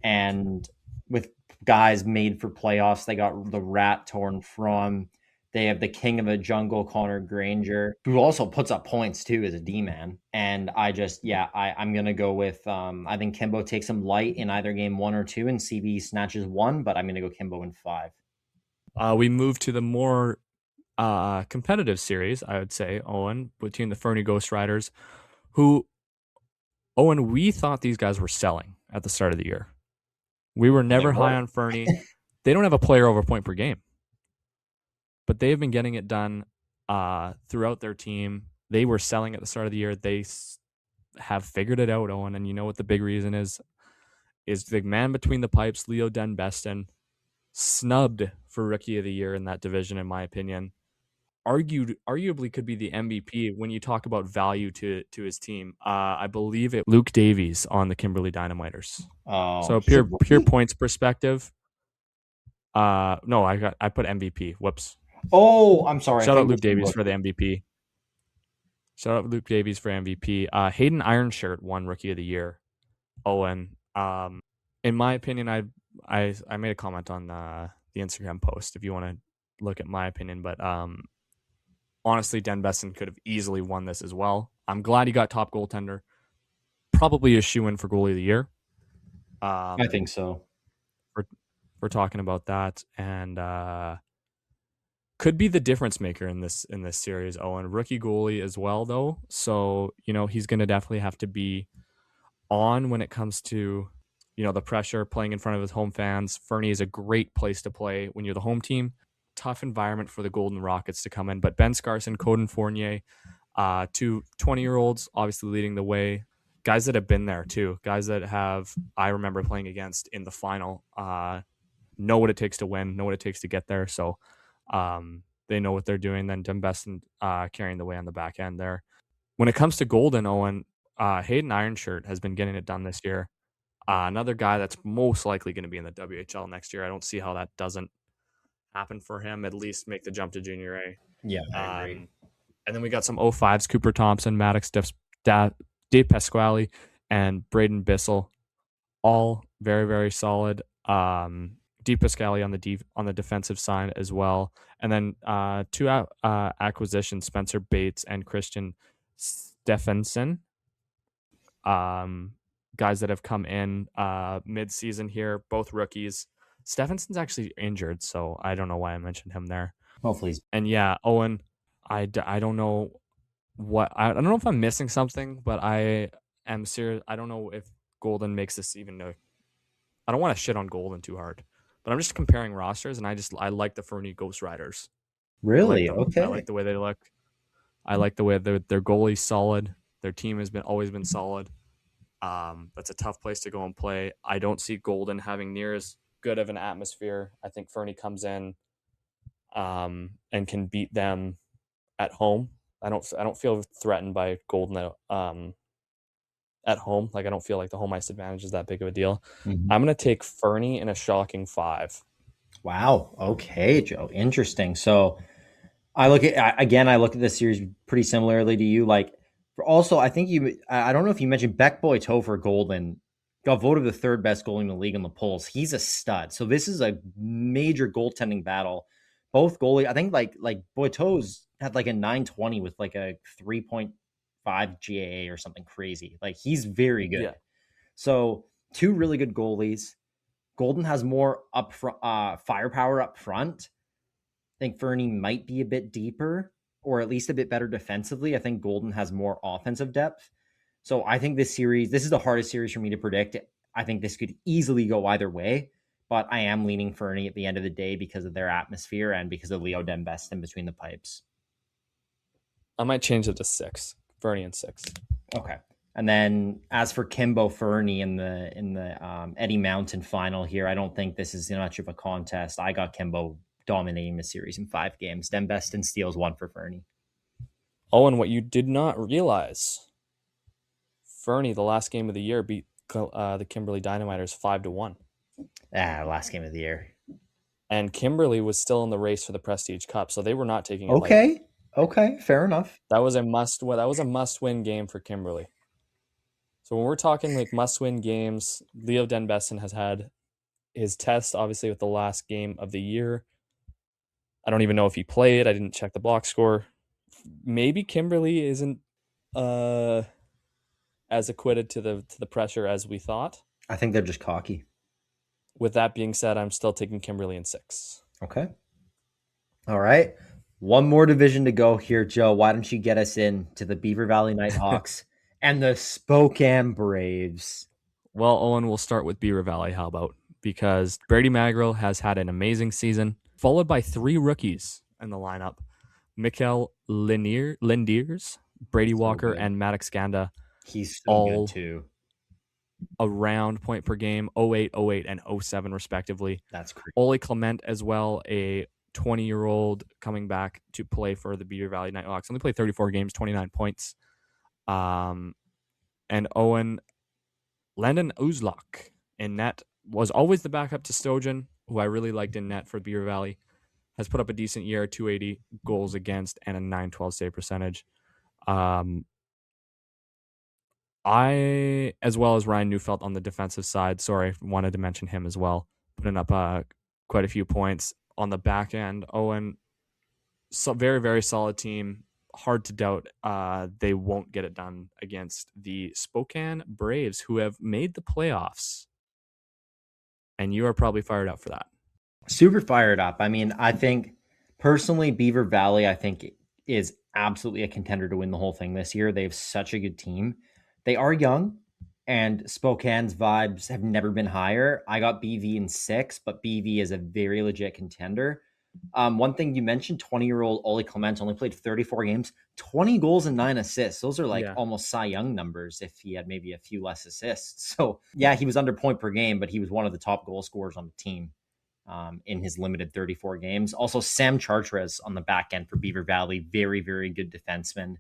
And with guys made for playoffs, they got the rat torn from. They have the king of the jungle, Connor Granger, who also puts up points too as a D-man. And I'm going to go with, I think Kimbo takes him light in either game 1 or 2 and CB snatches 1, but I'm going to go Kimbo in 5. We move to the more competitive series, I would say, Owen, between the Fernie Ghost Riders, who, Owen, we thought these guys were selling at the start of the year. We were never high on Fernie. They don't have a player over point per game, but they've been getting it done throughout their team. They were selling at the start of the year. They have figured it out, Owen, and you know what the big reason is the man between the pipes, Leo Denbeston, snubbed for Rookie of the Year in that division, in my opinion. Arguably could be the MVP when you talk about value to his team. I believe it Luke Davies on the Kimberly Dynamiters. Oh, so pure points perspective. No, I put MVP. Whoops. Oh, I'm sorry. Shout out Luke Davies for the MVP. Shout out Luke Davies for MVP. Hayden Ironshirt won Rookie of the Year. Owen. In my opinion, I made a comment on the Instagram post if you want to look at my opinion, but honestly, Denbeston could have easily won this as well. I'm glad he got top goaltender. Probably a shoe-in for goalie of the year. I think so. We're talking about that, and could be the difference maker in this series. Owen, rookie goalie as well, though. So he's going to definitely have to be on when it comes to the pressure, playing in front of his home fans. Fernie is a great place to play when you're the home team. Tough environment for the Golden Rockets to come in, but Ben Scarson, Coden Fournier, 2 20-year-olds obviously leading the way. Guys that have been there too. Guys that I remember playing against in the final, know what it takes to win, know what it takes to get there. So they know what they're doing. Then Denbeston carrying the way on the back end there. When it comes to Golden, Owen, Hayden Ironshirt has been getting it done this year. Another guy that's most likely going to be in the WHL next year. I don't see how that doesn't happen for him, at least make the jump to Junior A. Yeah, I agree. And then we got some 05s, Cooper Thompson, Maddox Dave Pasquale, and Braden Bissell, all very, very solid. Dave Pasquale on the defensive side as well. And then 2 acquisitions, Spencer Bates and Christian Stephenson. Guys that have come in mid-season here, both rookies. Stephenson's actually injured, so I don't know why I mentioned him there. Hopefully. And yeah, Owen, I don't know I don't know if I'm missing something, but I am serious. I don't know if Golden makes this even I don't want to shit on Golden too hard, but I'm just comparing rosters, and I like the Fernie Ghost Riders. Really? I like the way they look. I like the way their goalie's solid. Their team has always been solid. That's a tough place to go and play. I don't see Golden having near as good of an atmosphere. I think Fernie comes in and can beat them at home. I don't feel threatened by Golden at home. Like I don't feel like the home ice advantage is that big of a deal. Mm-hmm. I'm going to take Fernie in a shocking 5. Wow. Okay, Joe. Interesting. So I look at this series pretty similarly to you. Like also, I think I don't know if you mentioned Beck Boiteau for Golden got voted the 3rd best goalie in the league on the polls. He's a stud. So this is a major goaltending battle. Both goalie, I think like Boiteau's had like a 920 with like a 3.5 GAA or something crazy. Like he's very good. Yeah. So 2 really good goalies. Golden has more up front, firepower up front. I think Fernie might be a bit deeper, or at least a bit better defensively. I think Golden has more offensive depth. So I think this is the hardest series for me to predict. I think this could easily go either way, but I am leaning Fernie at the end of the day because of their atmosphere and because of Leo Dembest in between the pipes. I might change it to 6. Fernie and 6. Okay. And then as for Kimbo Fernie in the Eddie Mountain final here, I don't think this is much of a contest. I got Kimbo dominating the series in 5 games. Dembest and steals 1 for Fernie. Owen, what you did not realize, Fernie, the last game of the year, beat the Kimberley Dynamiters 5-1. Last game of the year. And Kimberley was still in the race for the Prestige Cup, so they were not taking it lightly. Okay, fair enough. That was a must-win game for Kimberley. So when we're talking like must-win games, Leo Denbessen has had his test, obviously, with the last game of the year. I don't even know if he played. I didn't check the box score. Maybe Kimberley isn't as acquitted to the pressure as we thought. I think they're just cocky. With that being said, I'm still taking Kimberley in 6. Okay. All right. One more division to go here, Joe. Why don't you get us into the Beaver Valley Nighthawks and the Spokane Braves? Well, Owen, we'll start with Beaver Valley. How about? Because Brady Magrill has had an amazing season, followed by 3 rookies in the lineup. Mikkel Lindiers, Brady Walker, and Maddox Ganda. He's so good too. Around point per game, 08, 08, and 07 respectively. That's crazy. Ole Clement as well, a 20-year-old coming back to play for the Beaver Valley Nighthawks. Only played 34 games, 29 points. And Owen Landon Uzlak in net was always the backup to Stojan, who I really liked in net for Beaver Valley. Has put up a decent year, 280 goals against and a 912 save percentage. I, as well as Ryan Neufeld on the defensive side, wanted to mention him as well, putting up quite a few points. On the back end, Owen, very, very solid team. Hard to doubt they won't get it done against the Spokane Braves, who have made the playoffs. And you are probably fired up for that. Super fired up. I mean, I think personally, Beaver Valley, I think, is absolutely a contender to win the whole thing this year. They have such a good team. They are young, and Spokane's vibes have never been higher. I got BV in 6, but BV is a very legit contender. One thing you mentioned, 20-year-old Ole Clement only played 34 games, 20 goals and 9 assists. Those are almost Cy Young numbers if he had maybe a few less assists. So, yeah, he was under point per game, but he was one of the top goal scorers on the team in his limited 34 games. Also, Sam Chartres on the back end for Beaver Valley, very, very good defenseman.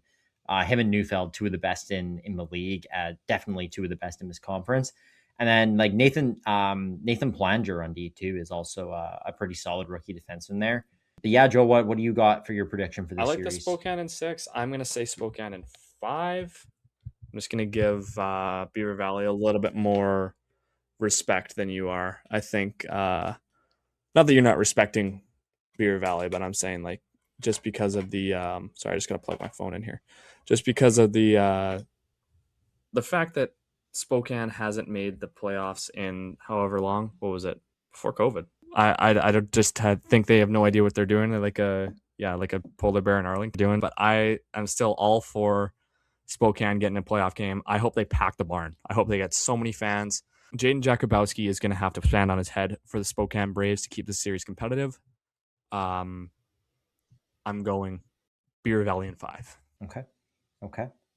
Him and Neufeld, 2 of the best in the league, definitely 2 of the best in this conference. And then like Nathan Planger on D2 is also a pretty solid rookie defenseman there. But yeah, Joe, what do you got for your prediction for this series? I like the Spokane in 6. I'm going to say Spokane in 5. I'm just going to give Beaver Valley a little bit more respect than you are. I think, not that you're not respecting Beaver Valley, but I'm saying like just because of the sorry, I just got to plug my phone in here. Just because of the fact that Spokane hasn't made the playoffs in however long. What was it? Before COVID. I just think they have no idea what they're doing. They're like a polar bear in Arlington doing. But I am still all for Spokane getting a playoff game. I hope they pack the barn. I hope they get so many fans. Jaden Jakubowski is going to have to stand on his head for the Spokane Braves to keep the series competitive. I'm going Beaver Valley in 5. Okay.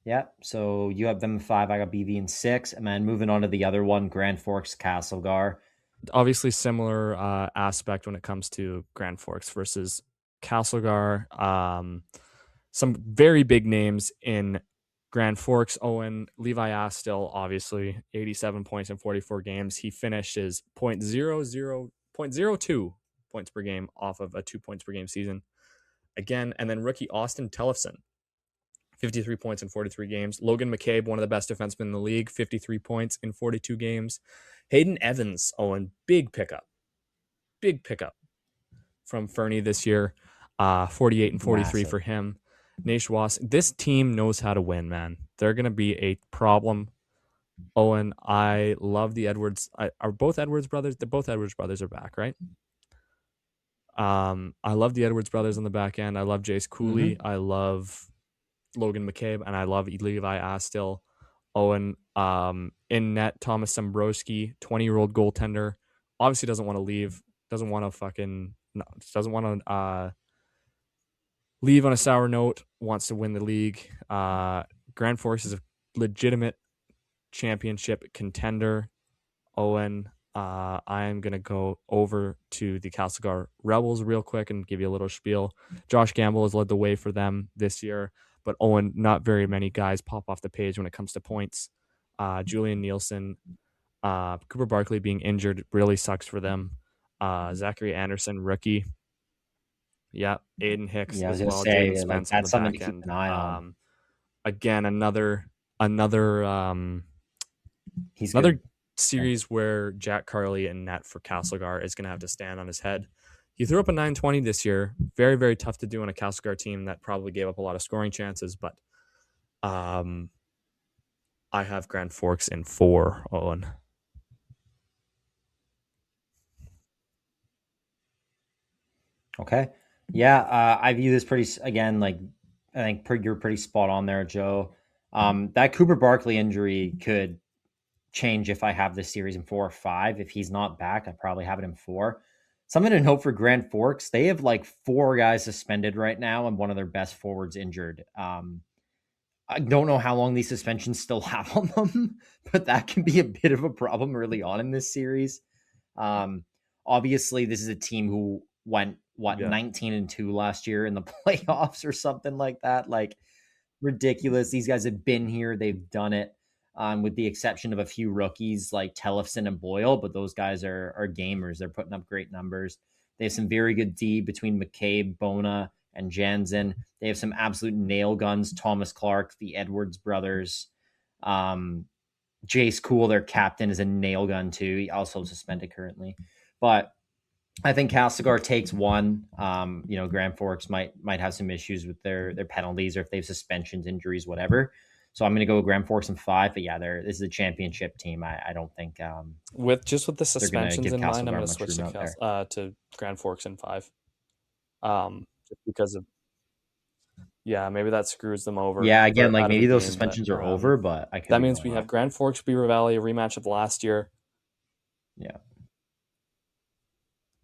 Yeah, so you have them in 5. I got BV in 6. And then moving on to the other one, Grand Forks Castlegar. Obviously, similar aspect when it comes to Grand Forks versus Castlegar. Some very big names in Grand Forks. Owen, Levi Astil, obviously, 87 points in 44 games. He finished his .02 points per game off of a 2 points per game season. Again, and then rookie Austin Tellefson, 53 points in 43 games. Logan McCabe, one of the best defensemen in the league, 53 points in 42 games. Hayden Evans, Owen, big pickup from Fernie this year. 48 and 43 Massive. for him. Nashwas, this team knows how to win, man. They're going to be a problem. Owen, I love the Edwards. Are both Edwards brothers? Both Edwards brothers are back, right? I love the Edwards brothers on the back end. I love Jace Cooley. I love Logan McCabe, and I love Levi Astill. Owen, in net, Thomas Dombrowski, 20-year-old goaltender, obviously doesn't want to leave, doesn't want to leave on a sour note, wants to win the league. Grand Forks is a legitimate championship contender. Owen, I am going to go over to the Castlegar Rebels real quick and give you a little spiel. Josh Gamble has led the way for them this year, but Owen, not very many guys pop off the page when it comes to points. Julian Nielsen, Cooper Barkley being injured really sucks for them. Zachary Anderson, rookie. Yeah, Aiden Hicks as well. Jaden Spence on the back end. An eye on. Again, another series where Jack Carley and net for Castlegar is going to have to stand on his head. He threw up a 920 this year. Very, very tough to do on a Castlegar team that probably gave up a lot of scoring chances, but I have Grand Forks in 4, Owen. Okay. Yeah, I view this I think you're pretty spot on there, Joe. That Cooper Barkley injury could change if I have this series in 4 or 5. If he's not back, I probably have it in 4. Something to note for Grand Forks, they have like 4 guys suspended right now and one of their best forwards injured. I don't know how long these suspensions still have on them, but that can be a bit of a problem early on in this series. Obviously, this is a team who went 19-2 last year in the playoffs or something like that. Like, ridiculous. These guys have been here, they've done it. With the exception of a few rookies like Tellefson and Boyle, but those guys are gamers. They're putting up great numbers. They have some very good D between McCabe, Bona, and Jansen. They have some absolute nail guns. Thomas Clark, the Edwards brothers. Jace Cool, their captain, is a nail gun too. He also suspended currently. But I think Castlegar takes 1. Grand Forks might have some issues with their penalties or if they have suspensions, injuries, whatever. So I'm going to go with Grand Forks in 5. But yeah, this is a championship team. I don't think with the suspensions in mind, I'm going to switch to Grand Forks in 5. Just because of maybe that screws them over. Yeah, again, like maybe those suspensions are over, but that means we have Grand Forks Beaver Valley, a rematch of last year. Yeah.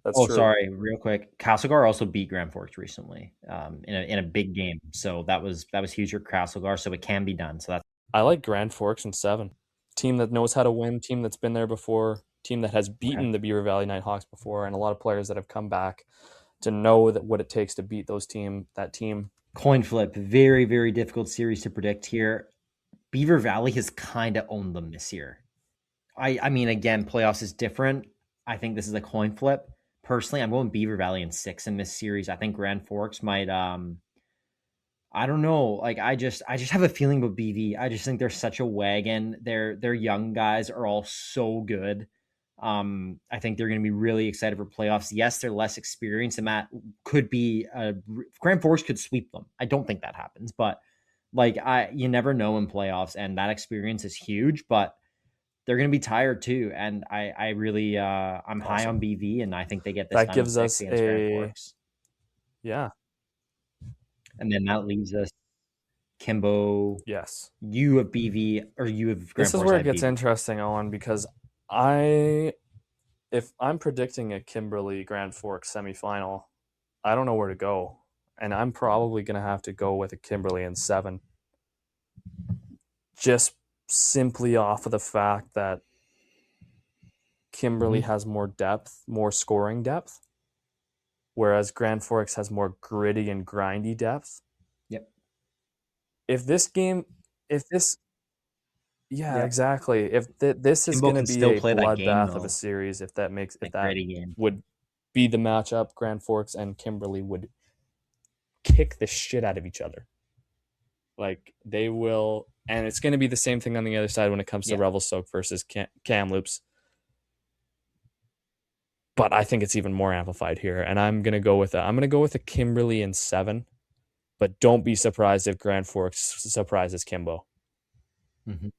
That's true. Sorry, real quick. Castlegar also beat Grand Forks recently in a big game. So that was huge for Castlegar. So it can be done. So I like Grand Forks in 7. Team that knows how to win, team that's been there before, team that has beaten the Beaver Valley Nighthawks before, and a lot of players that have come back to know what it takes to beat that team. Coin flip, very, very difficult series to predict here. Beaver Valley has kind of owned them this year. I mean, again, playoffs is different. I think this is a coin flip. Personally, I'm going Beaver Valley in 6 in this series. I think Grand Forks might. I don't know. Like I just have a feeling about BV. I just think they're such a wagon. Their young guys are all so good. I think they're going to be really excited for playoffs. Yes, they're less experienced, and that could be Grand Forks could sweep them. I don't think that happens, but you never know in playoffs, and that experience is huge. But they're going to be tired too, and I really I'm high on BV, and I think they get this. That gives us a and then that leaves us Kimbo. Yes, you have BV or you have Grand Forks. This is where it gets BV. Interesting, Owen, because if I'm predicting a Kimberly Grand Forks semifinal, I don't know where to go, and I'm probably going to have to go with a Kimberly in 7. Just simply off of the fact that Kimberly has more depth, more scoring depth, whereas Grand Forks has more gritty and grindy depth. Yep. Exactly. If this is going to be a bloodbath of a series, if that would be the matchup, Grand Forks and Kimberly would kick the shit out of each other. Like they will, and it's going to be the same thing on the other side when it comes to Revelstoke versus Kamloops. but I think it's even more amplified here. And I'm gonna go with a Kimberly in 7. But don't be surprised if Grand Forks surprises Kimbo. Mm-hmm.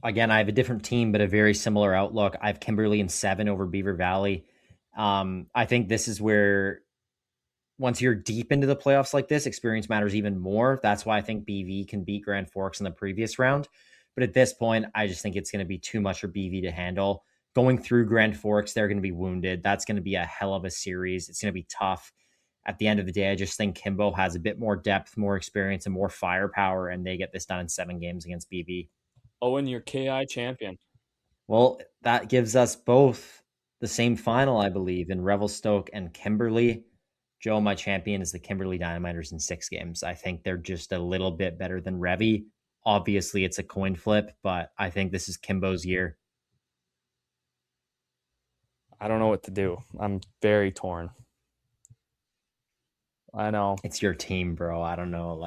Again, I have a different team, but a very similar outlook. I have Kimberly in 7 over Beaver Valley. I think this is where, once you're deep into the playoffs like this, experience matters even more. That's why I think BV can beat Grand Forks in the previous round. But at this point, I just think it's going to be too much for BV to handle. Going through Grand Forks, they're going to be wounded. That's going to be a hell of a series. It's going to be tough. At the end of the day, I just think Kimbo has a bit more depth, more experience, and more firepower, and they get this done in 7 games against BV. Owen, your KI champion. Well, that gives us both the same final, I believe, in Revelstoke and Kimberly. Joe, my champion, is the Kimberly Dynamiters in 6 games. I think they're just a little bit better than Revy. Obviously, it's a coin flip, but I think this is Kimbo's year. I don't know what to do. I'm very torn. I know. It's your team, bro. I don't know.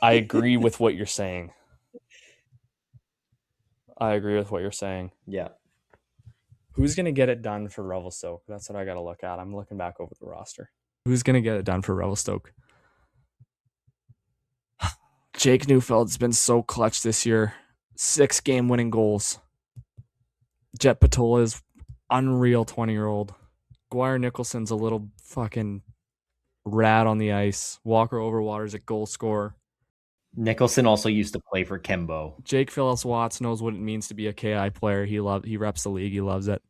I agree with what you're saying. Yeah. Who's going to get it done for Revelstoke? That's what I got to look at. I'm looking back over the roster. Who's going to get it done for Revelstoke? Jake Neufeld's been so clutch this year. 6 game-winning goals. Jet Patola is unreal 20-year-old. Guire Nicholson's a little fucking rat on the ice. Walker Overwater's a goal scorer. Nicholson also used to play for Kimbo. Jake Phillips Watts knows what it means to be a KI player. He reps the league. He loves it.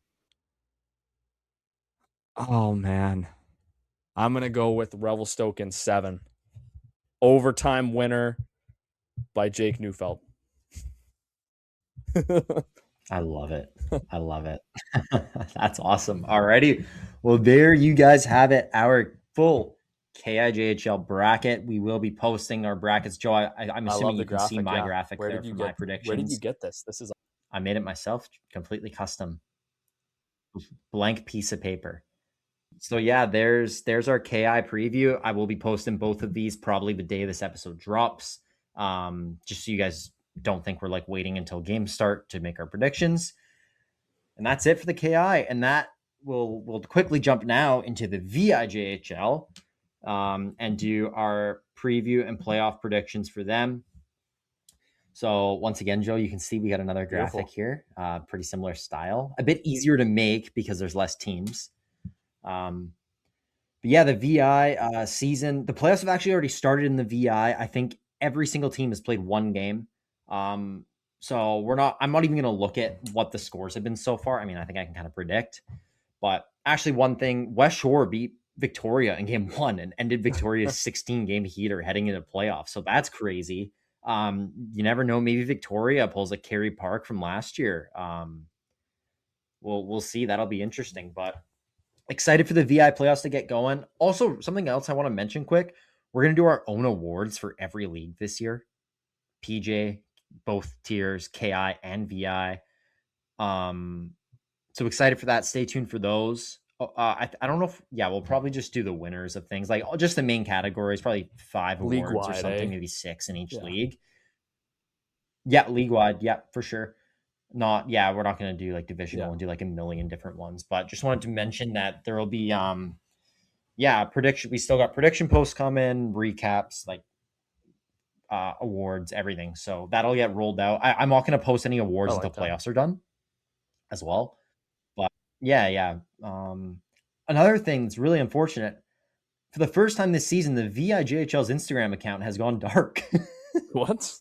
Oh, man. I'm going to go with Revelstoke in 7. Overtime winner by Jake Neufeld. I love it. That's awesome. Alrighty. Well, there you guys have it. Our full KIJHL bracket. We will be posting our brackets. Joe, I'm assuming you can see my graphic there for my predictions. Where did you get this? I made it myself, completely custom. Blank piece of paper. So yeah, there's our KI preview. I will be posting both of these probably the day this episode drops. Just so you guys don't think we're like waiting until games start to make our predictions. And that's it for the KI. And that we'll quickly jump now into the VIJHL and do our preview and playoff predictions for them. So once again, Joe, you can see we got another graphic here. Pretty similar style. A bit easier to make because there's less teams. But yeah, the VI season, the playoffs have actually already started in the VI. I think every single team has played 1 game. So I'm not even going to look at what the scores have been so far. I mean, I think I can kind of predict, but actually one thing, West Shore beat Victoria in game 1 and ended Victoria's 16 game heater heading into playoffs. So that's crazy. You never know. Maybe Victoria pulls a Kerry Park from last year. We'll see. That'll be interesting, but excited for the VI playoffs to get going. Also, something else I want to mention quick. We're going to do our own awards for every league this year. PJ, both tiers, KI and VI. So excited for that. Stay tuned for those. I don't know if, we'll probably just do the winners of things, like just the main categories, probably 5 awards or something, maybe 6 in each league. Yeah, league-wide. Yeah, for sure. We're not going to do like divisional and do like a million different ones, but just wanted to mention that there will be, prediction. We still got prediction posts coming, recaps, like awards, everything. So that'll get rolled out. I'm not going to post any awards until playoffs are done as well. But another thing that's really unfortunate, for the first time this season, the VIJHL's Instagram account has gone dark. What?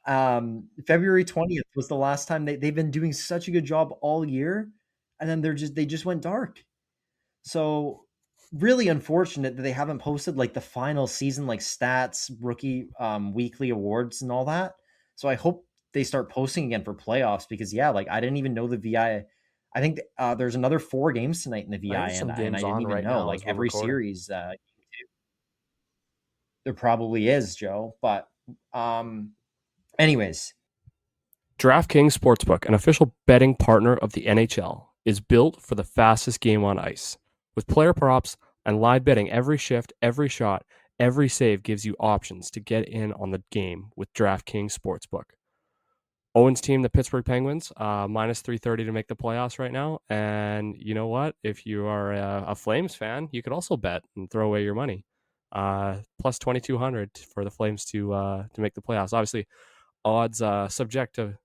February 20th was the last time they've been doing such a good job all year, and then they just went dark. So really unfortunate that they haven't posted like the final season, like stats, rookie, weekly awards and all that. So I hope they start posting again for playoffs, because I didn't even know the VI. I think there's another 4 games tonight in the VI, and I didn't even know like every series. There probably is, Joe, but anyways. DraftKings Sportsbook, an official betting partner of the NHL, is built for the fastest game on ice. With player props and live betting, every shift, every shot, every save gives you options to get in on the game with DraftKings Sportsbook. Owen's team, the Pittsburgh Penguins, minus 330 to make the playoffs right now. And you know what? If you are a Flames fan, you could also bet and throw away your money. Plus 2,200 for the Flames to make the playoffs. Obviously, odds subjected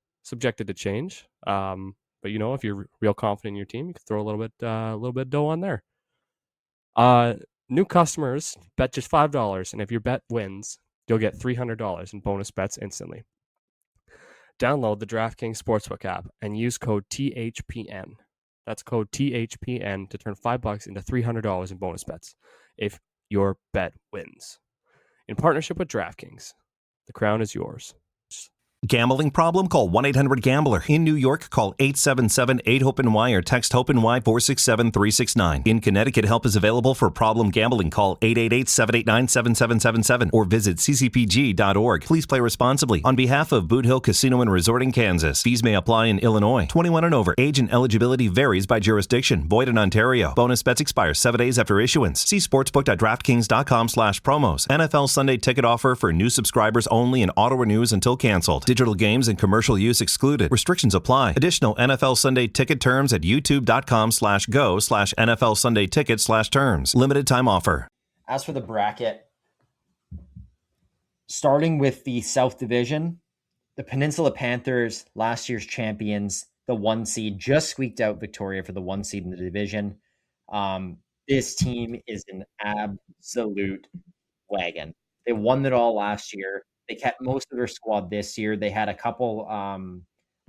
to change. But you know, if you're real confident in your team, you can throw a little bit of dough on there. New customers bet just $5, and if your bet wins, you'll get $300 in bonus bets instantly. Download the DraftKings Sportsbook app and use code THPN. That's code THPN to turn $5 into $300 in bonus bets if your bet wins. In partnership with DraftKings, the crown is yours. Gambling problem? Call 1-800-GAMBLER. In New York, call 877-8-HOPE-NY or text HOPE-NY 467-369. In Connecticut, help is available for problem gambling. Call 888-789-7777 or visit ccpg.org. Please play responsibly. On behalf of Boot Hill Casino and Resort in Kansas, fees may apply in Illinois. 21 and over. Age and eligibility varies by jurisdiction. Void in Ontario. Bonus bets expire 7 days after issuance. See sportsbook.draftkings.com/promos. NFL Sunday ticket offer for new subscribers only and auto renews until canceled. Digital games and commercial use excluded. Restrictions apply. Additional NFL Sunday ticket terms at youtube.com/go/NFL Sunday ticket/terms. Limited time offer. As for the bracket, starting with the South Division, the Peninsula Panthers, last year's champions, the 1 seed, just squeaked out Victoria for the 1 seed in the division. This team is an absolute wagon. They won it all last year. They kept most of their squad this year. They had a couple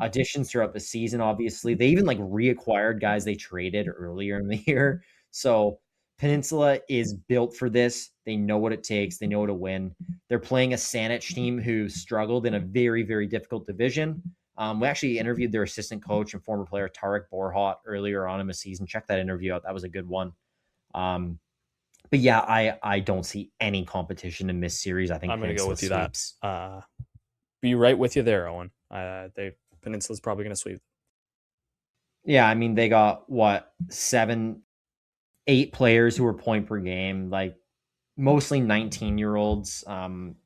auditions throughout the season, obviously. They even reacquired guys they traded earlier in the year. So Peninsula is built for this. They know what it takes. They know how to win. They're playing a Saanich team who struggled in a very, very difficult division. We actually interviewed their assistant coach and former player Tarek Borhat earlier on in the season. Check that interview out. That was a good one. But yeah, I don't see any competition in this series. I think I'm going to go with you sweeps. that. Be right with you there, Owen. Peninsula's probably going to sweep. Yeah, I mean, they got, 8 players who are point per game, mostly 19-year-olds,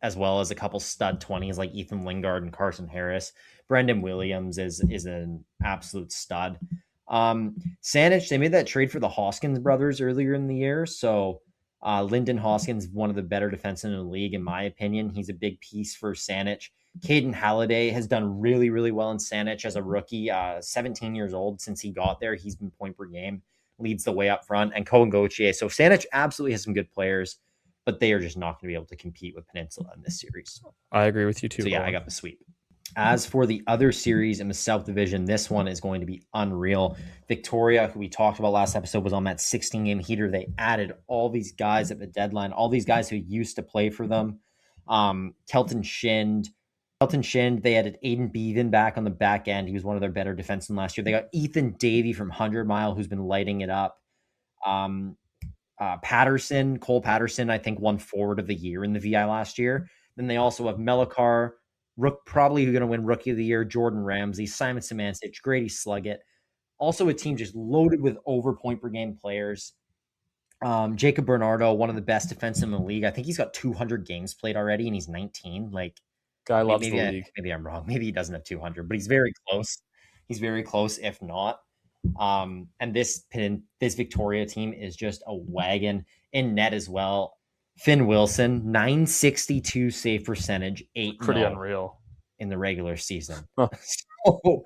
as well as a couple stud 20s like Ethan Lingard and Carson Harris. Brendan Williams is an absolute stud. Saanich, they made that trade for the Hoskins brothers earlier in the year, so Lyndon Hoskins, one of the better defensemen in the league, in my opinion. He's a big piece for Saanich. Caden Halliday has done really, really well in Saanich as a rookie. 17 years old since he got there. He's been point per game, leads the way up front, and Cohen Gauthier. So Saanich absolutely has some good players, but they are just not going to be able to compete with Peninsula in this series. I agree with you too. So yeah, Owen. I got the sweep. As for the other series in the South Division, this one is going to be unreal. Victoria, who we talked about last episode, was on that 16-game heater. They added all these guys at the deadline, all these guys who used to play for them. Kelton Shind, they added Aiden Beaven back on the back end. He was one of their better defensemen last year. They got Ethan Davey from 100 Mile, who's been lighting it up. Cole Patterson, I think, won forward of the year in the VI last year. Then they also have Melikar, probably going to win Rookie of the Year, Jordan Ramsey, Simon Samancic, Grady Sluggett. Also a team just loaded with over point per game players. Jacob Bernardo, one of the best defensemen in the league. I think he's got 200 games played already, and he's 19. Guy loves the league. Maybe I'm wrong. Maybe he doesn't have 200, but he's very close. He's very close, if not. And this Victoria team is just a wagon. In net as well. Finn Wilson, 962 save percentage, 8 Pretty unreal in the regular season. Huh. So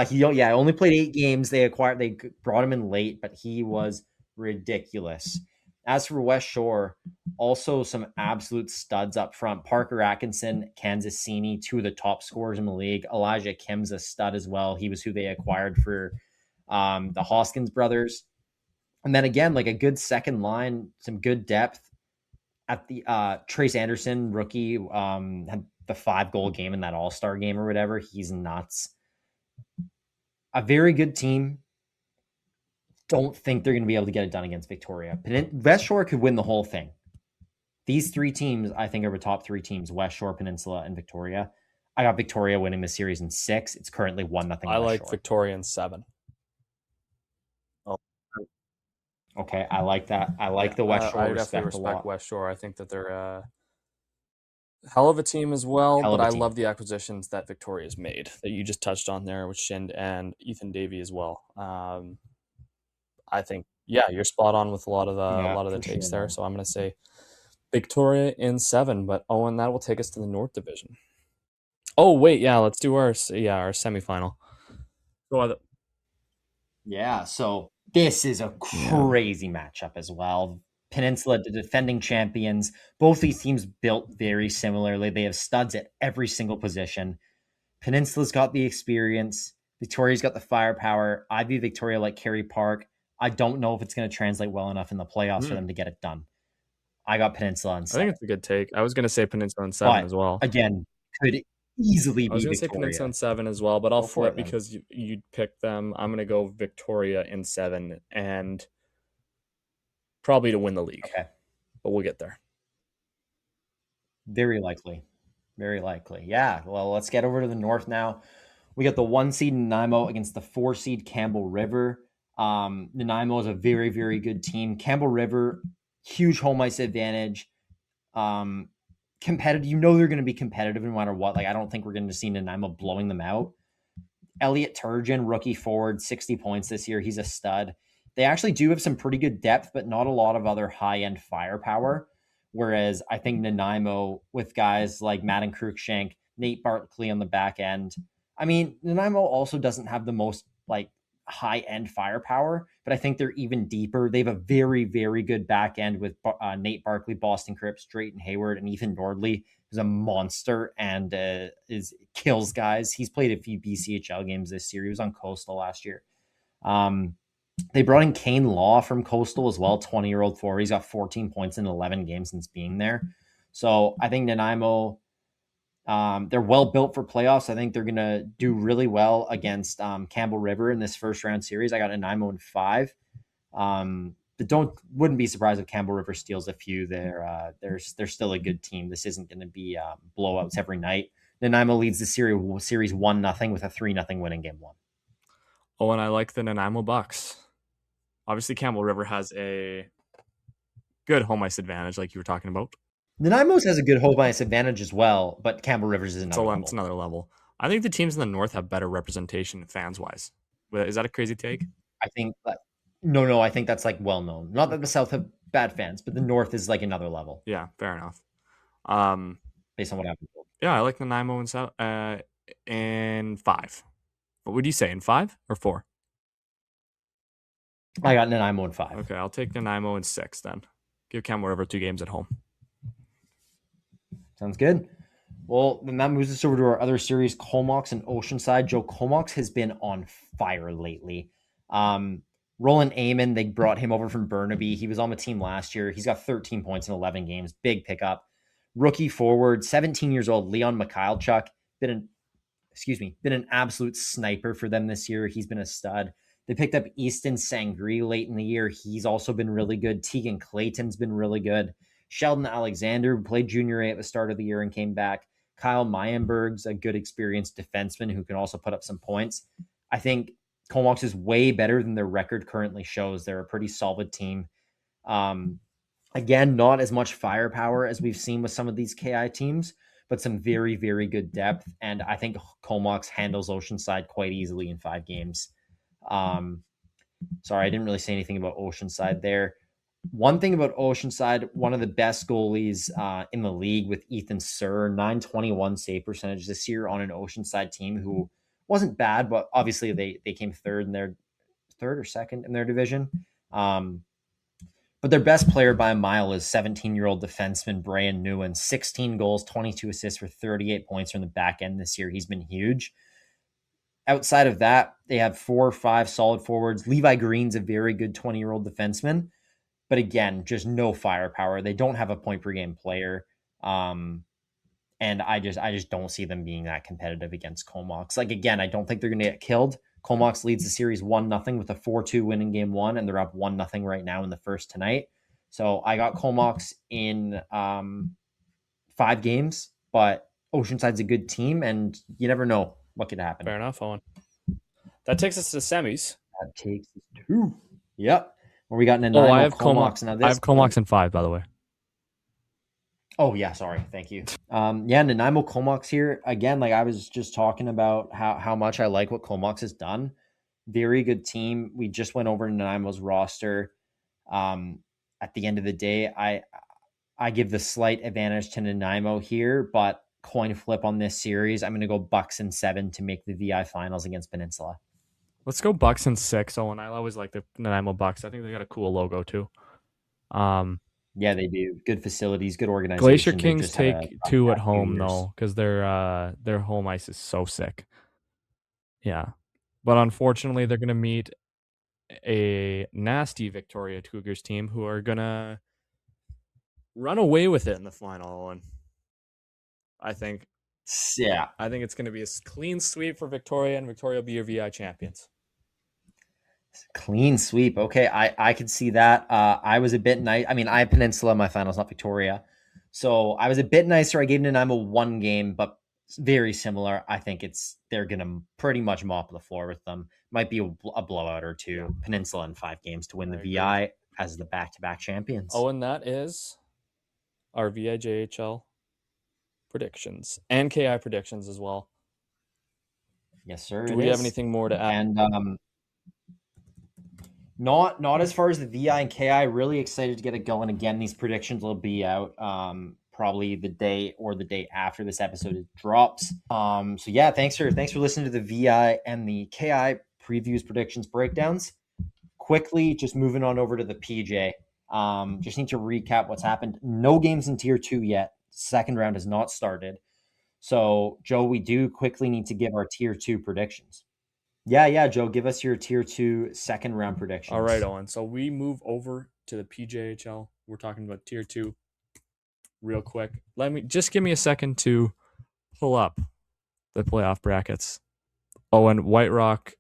he only played 8 games. They brought him in late, but he was ridiculous. As for West Shore, also some absolute studs up front. Parker Atkinson, Kansas Cini, 2 of the top scorers in the league. Elijah Kim's a stud as well. He was who they acquired for the Hoskins brothers. And then again, a good second line, some good depth. At the Trace Anderson, rookie, had the 5-goal game in that All-Star game or whatever. He's nuts. A very good team. Don't think they're going to be able to get it done against Victoria. West Shore could win the whole thing. These 3 teams, I think, are the top 3 teams: West Shore, Peninsula, and Victoria. I got Victoria winning the series in 6. It's currently 1-0. I like Victoria in 7. Okay, I like that. I like the West Shore. I definitely respect West Shore. I think that they're Hell of a team as well, Hell of but a I team. love the acquisitions that Victoria's made that you just touched on there with Shind and Ethan Davey as well. I think, yeah, you're spot on with a lot of the for takes sure, there. man. So I'm going to say Victoria in 7, but Owen, that will take us to the North Division. Oh wait, yeah, let's do our semifinal. Go on. Yeah, so this is a crazy matchup as well. Peninsula, the defending champions. Both these teams built very similarly. They have studs at every single position. Peninsula's got the experience. Victoria's got the firepower. I view Victoria like Kerry Park. I don't know if it's going to translate well enough in the playoffs for them to get it done. I got Peninsula on I 7. think it's a good take. I was going to say Peninsula in 7 as well. Again, could easily I was be going to say Victoria. Peninsula in 7 as well, but I'll Go for flip it, then. because you picked them. I'm going to go Victoria in 7 and probably to win the league. Okay. But we'll get there. Very likely. Very likely. Yeah. Well, let's get over to the north now. We got the 1 seed Nanaimo against the 4 seed Campbell River. Nanaimo is a very, very good team. Campbell River, huge home ice advantage. Competitive. You know they're going to be competitive no matter what. Like, I don't think we're going to see Nanaimo blowing them out. Elliot Turgeon, rookie forward, 60 points this year. He's a stud. They actually do have some pretty good depth, but not a lot of other high-end firepower. Whereas I think Nanaimo, with guys like Madden Cruikshank, Nate Barkley on the back end. I mean, Nanaimo also doesn't have the most like high-end firepower, but I think they're even deeper. They have a very, very good back end with Nate Barkley, Boston Cripps, Drayton Hayward, and Ethan Nordley, who's a monster and kills guys. He's played a few BCHL games this year. He was on Coastal last year. They brought in Kane Law from Coastal as well, 20-year-old forward. He's got 14 points in 11 games since being there. So I think Nanaimo, they're well built for playoffs. I think they're going to do really well against Campbell River in this first round series. I got Nanaimo in 5. But wouldn't be surprised if Campbell River steals a few. They're still a good team. This isn't going to be blowouts every night. Nanaimo leads the series 1-0 with a 3-0 win in game 1. Oh, and I like the Nanaimo Bucks. Obviously, Campbell River has a good home ice advantage, like you were talking about. Nanaimo's has a good home ice advantage as well, but Campbell Rivers is another level. It's another level. I think the teams in the north have better representation fans-wise. Is that a crazy take? I think no, I think that's like well known. Not that the South have bad fans, but the North is like another level. Yeah, fair enough. Based on what I've been told. Yeah, I like Nanaimo in 5. What would you say, in 5 or 4? I got Nanaimo in 5. Okay, I'll take Nanaimo in 6 then. Give Campbell River 2 games at home. Sounds good. Well, then that moves us over to our other series, Comox and Oceanside. Joe, Comox has been on fire lately. Roland Amon, they brought him over from Burnaby. He was on the team last year. He's got 13 points in 11 games. Big pickup. Rookie forward, 17 years old, Leon Mikhailchuk. Been an absolute sniper for them this year. He's been a stud. They picked up Easton Sangri late in the year. He's also been really good. Tegan Clayton's been really good. Sheldon Alexander, who played junior A at the start of the year and came back. Kyle Meyenberg's a good experienced defenseman who can also put up some points. I think Comox is way better than their record currently shows. They're a pretty solid team. Again, not as much firepower as we've seen with some of these KI teams, but some very, very good depth. And I think Comox handles Oceanside quite easily in 5 games. Sorry, I didn't really say anything about Oceanside there. One thing about Oceanside, one of the best goalies in the league with Ethan Sir, 921 save percentage this year on an Oceanside team who wasn't bad, but obviously they came third or second in their division. But their best player by a mile is 17-year-old defenseman Brian Newen, 16 goals, 22 assists for 38 points from the back end this year. He's been huge. Outside of that, they have 4 or 5 solid forwards. Levi Green's a very good 20-year-old defenseman. But again, just no firepower. They don't have a point per game player. And I just don't see them being that competitive against Comox. Like, again, I don't think they're going to get killed. Comox leads the series 1-0 with a 4-2 win in game 1, and they're up 1-0 right now in the first tonight. So I got Comox in 5 games, but Oceanside's a good team, and you never know what could happen. Fair enough, Owen. That takes us to semis. That takes us to Yep. Where we got Nanaimo, I have Comox. Now I have Comox in 5, by the way. Oh yeah, sorry. Thank you. Nanaimo Comox here again. Like I was just talking about how much I like what Comox has done. Very good team. We just went over Nanaimo's roster. At the end of the day, I give the slight advantage to Nanaimo here, but coin flip on this series. I'm going to go Bucks in 7 to make the VI finals against Peninsula. Let's go Bucks in 6. Owen, I always like the Nanaimo Bucks. I think they got a cool logo too. Yeah, they do. Good facilities, good organization. Glacier Kings take 2 at home though, because their home ice is so sick. Yeah, but unfortunately, they're gonna meet a nasty Victoria Cougars team who are gonna run away with it in the final. And I think it's gonna be a clean sweep for Victoria, and Victoria will be your VI champions. Clean sweep. Okay, I could see that. I was a bit nice. I mean, I have Peninsula in my finals, not Victoria. So I was a bit nicer. I gave Nanaimo 1 game, but very similar. I think they're going to pretty much mop the floor with them. Might be a blowout or 2. Yeah. Peninsula in 5 games to win the VI as the back-to-back champions. Oh, and that is our VIJHL predictions and KI predictions as well. Yes, sir. Do we have anything more to add? And not as far as the VI and KI. Really excited to get it going again. These predictions will be out probably the day after this episode drops. So yeah, thanks for listening to the VI and the KI previews, predictions, breakdowns. Quickly, just moving on over to the PJ. Just need to recap what's happened. No games in Tier 2 yet. Second round has not started. So Joe, we do quickly need to give our Tier 2 predictions. Yeah, Joe, give us your Tier 2 second round predictions. All right, Owen. So we move over to the PJHL. We're talking about Tier 2 real quick. Give me a second to pull up the playoff brackets. Owen, White Rock.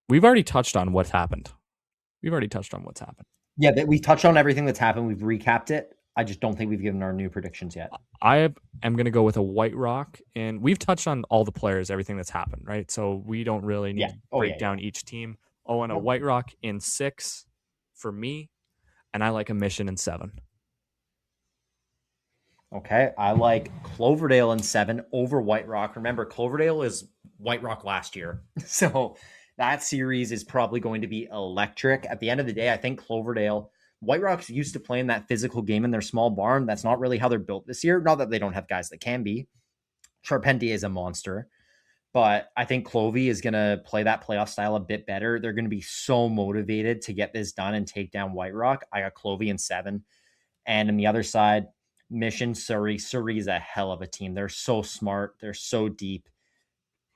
We've already touched on what's happened. Yeah, we touched on everything that's happened. We've recapped it. I just don't think we've given our new predictions yet. I am going to go with a White Rock, and we've touched on all the players, everything that's happened, right? So we don't really need to break down each team. Oh, and a White Rock in 6 for me, and I like a Mission in 7. Okay, I like Cloverdale in 7 over White Rock. Remember, Cloverdale is White Rock last year, so that series is probably going to be electric. At the end of the day, I think White Rock's used to playing that physical game in their small barn. That's not really how they're built this year. Not that they don't have guys that can be. Charpentier is a monster. But I think Clovey is going to play that playoff style a bit better. They're going to be so motivated to get this done and take down White Rock. I got Clovey in 7. And on the other side, Mission, Surrey. Surrey is a hell of a team. They're so smart. They're so deep.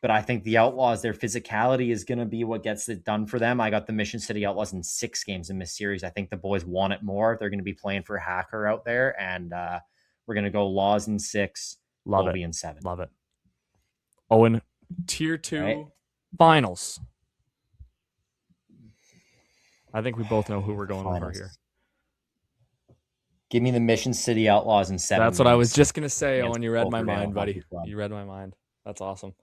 But I think the Outlaws, their physicality is going to be what gets it done for them. I got the Mission City Outlaws in 6 games in this series. I think the boys want it more. They're going to be playing for Hacker out there. And we're going to go Laws in 6, Clovey in 7. Love it. Owen, Tier 2 finals. I think we both know who we're going over here. Give me the Mission City Outlaws in 7. That's what I was just going to say, Owen. You read my mind, buddy. You read my mind. That's awesome.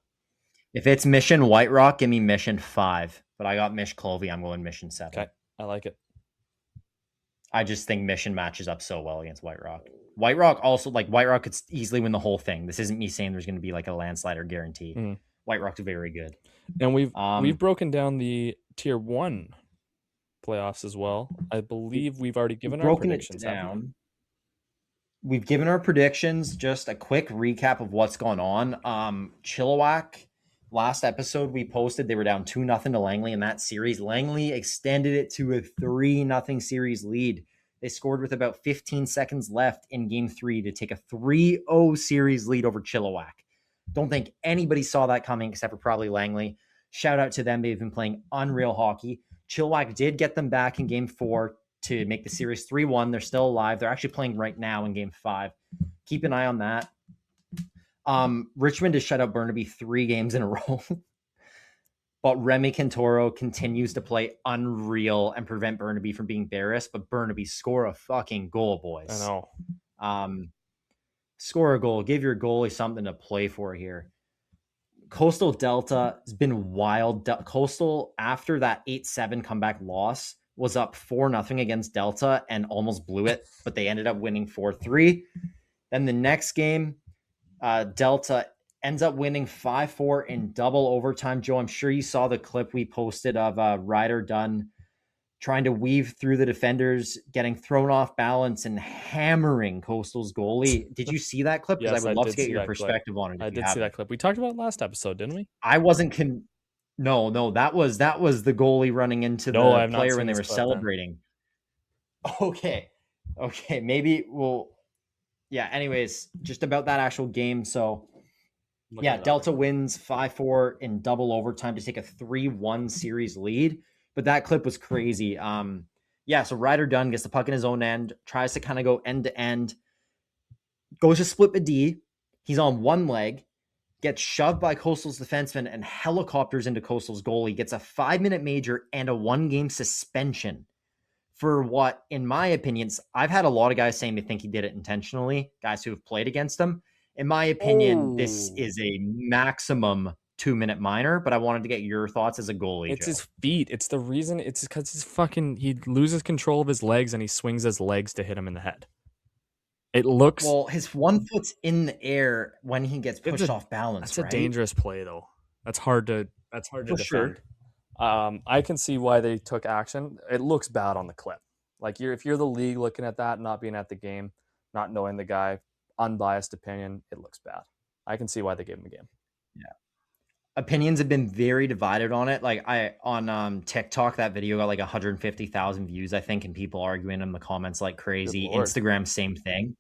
If it's Mission White Rock, give me Mission 5. But I got Mish Clovey. I'm going Mission 7. Okay, I like it. I just think Mission matches up so well against White Rock. White Rock could easily win the whole thing. This isn't me saying there's going to be like a landslide or guarantee. Mm-hmm. White Rock's very good. And we've broken down the Tier 1 playoffs as well. I believe we've already given our predictions down. We've given our predictions. Just a quick recap of what's gone on. Chilliwack, last episode we posted, they were down 2-0 to Langley in that series. Langley extended it to a 3-0 series lead. They scored with about 15 seconds left in Game 3 to take a 3-0 series lead over Chilliwack. Don't think anybody saw that coming except for probably Langley. Shout out to them. They've been playing unreal hockey. Chilliwack did get them back in Game 4 to make the series 3-1. They're still alive. They're actually playing right now in Game 5. Keep an eye on that. Richmond has shut out Burnaby 3 games in a row. But Remy Cantoro continues to play unreal and prevent Burnaby from being embarrassed. But Burnaby, score a fucking goal, boys. I know. Score a goal. Give your goalie something to play for here. Coastal Delta has been wild. Coastal, after that 8-7 comeback loss, was up 4-0 against Delta and almost blew it, but they ended up winning 4-3. Then the next game, Delta ends up winning 5-4 in double overtime. Joe, I'm sure you saw the clip we posted of Ryder Dunn trying to weave through the defenders, getting thrown off balance and hammering Coastal's goalie. Did you see that clip? Because Yes, I would I love did to get see your that clip. perspective on it. I did see that clip. We talked about it last episode, didn't we? I wasn't No, that was the goalie running into No, I the have not player seen when they this were clip then. celebrating. Okay. Maybe we'll. Yeah. Anyways, just about that actual game. So Looking yeah, it up Delta right now. wins 5-4 in double overtime to take a 3-1 series lead. But that clip was crazy. So Ryder Dunn gets the puck in his own end, tries to kind of go end to end, goes to split the D. He's on one leg, gets shoved by Coastal's defenseman and helicopters into Coastal's goalie, gets a 5-minute major and a 1-game suspension for what, in my opinion, I've had a lot of guys saying they think he did it intentionally, guys who have played against him. In my opinion, this is a maximum 2-minute minor, but I wanted to get your thoughts as a goalie. It's Joe. his feet. It's the reason. It's because he loses control of his legs and he swings his legs to hit him in the head. It looks. Well, his one foot's in the air when he gets pushed off balance. That's a dangerous play, though. That's hard to defend. Sure. I can see why they took action. It looks bad on the clip. Like if you're the league looking at that, not being at the game, not knowing the guy, unbiased opinion, it looks bad. I can see why they gave him a game. Yeah. Opinions have been very divided on it. Like on TikTok, that video got like 150,000 views, I think, and people arguing in the comments like crazy. Instagram, same thing.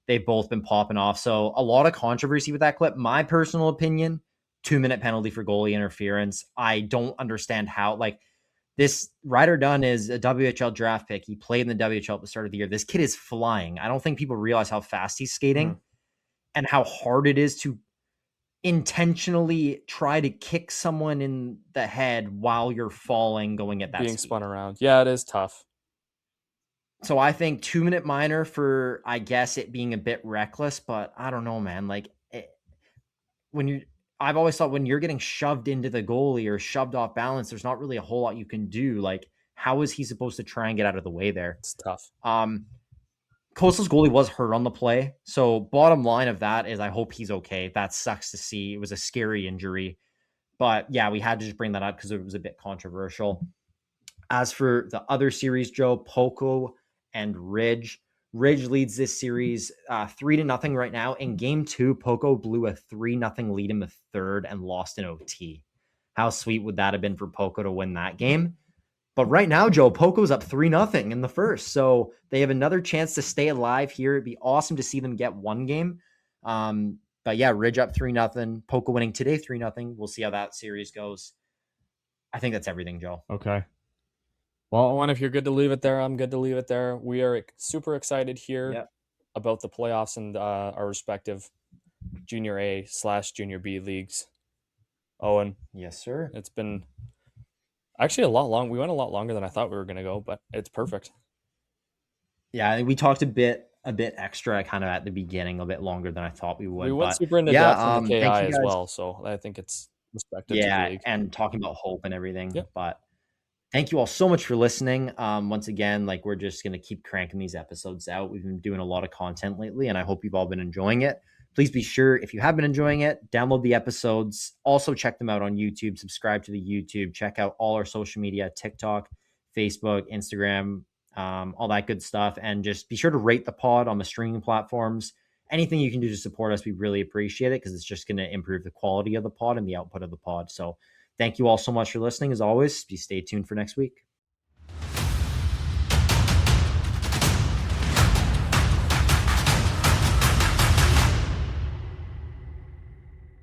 They've both been popping off. So a lot of controversy with that clip. My personal opinion, 2-minute penalty for goalie interference. I don't understand how, like, this Ryder Dunn is a WHL draft pick. He played in the WHL at the start of the year. This kid is flying. I don't think people realize how fast he's skating and how hard it is to intentionally try to kick someone in the head while you're falling, going at that being speed. Spun around. Yeah, it is tough. So I think 2-minute minor for, I guess, it being a bit reckless, but I don't know, man. Like I've always thought when you're getting shoved into the goalie or shoved off balance, there's not really a whole lot you can do. Like, how is he supposed to try and get out of the way there? It's tough. Coastal's goalie was hurt on the play. So bottom line of that is I hope he's okay. That sucks to see. It was a scary injury. But yeah, we had to just bring that up because it was a bit controversial. As for the other series, Joe, Poco and Ridge. Ridge leads this series 3-0 right now. In game 2, Poco blew a 3-0 lead in the third and lost in OT. How sweet would that have been for Poco to win that game? But right now, Joe, Poco's up 3-0 in the first. So they have another chance to stay alive here. It'd be awesome to see them get one game. But yeah, Ridge up 3-0. Poco winning today 3-0. We'll see how that series goes. I think that's everything, Joe. Okay. Well, Owen, if you're good to leave it there, I'm good to leave it there. We are super excited here about the playoffs and our respective Junior A/Junior B leagues. Owen. Yes, sir. It's been actually a lot long. We went a lot longer than I thought we were going to go, but it's perfect. Yeah, we talked a bit extra kind of at the beginning, a bit longer than I thought we would. We went super into depth in the KI as well, so I think it's respected to the league. And talking about hope and everything. Yep. But thank you all so much for listening. Once again, like, we're just going to keep cranking these episodes out. We've been doing a lot of content lately, and I hope you've all been enjoying it. Please be sure, if you have been enjoying it, download the episodes. Also check them out on YouTube. Subscribe to the YouTube. Check out all our social media, TikTok, Facebook, Instagram, all that good stuff. And just be sure to rate the pod on the streaming platforms. Anything you can do to support us, we really appreciate it, because it's just going to improve the quality of the pod and the output of the pod. So thank you all so much for listening. As always, stay tuned for next week.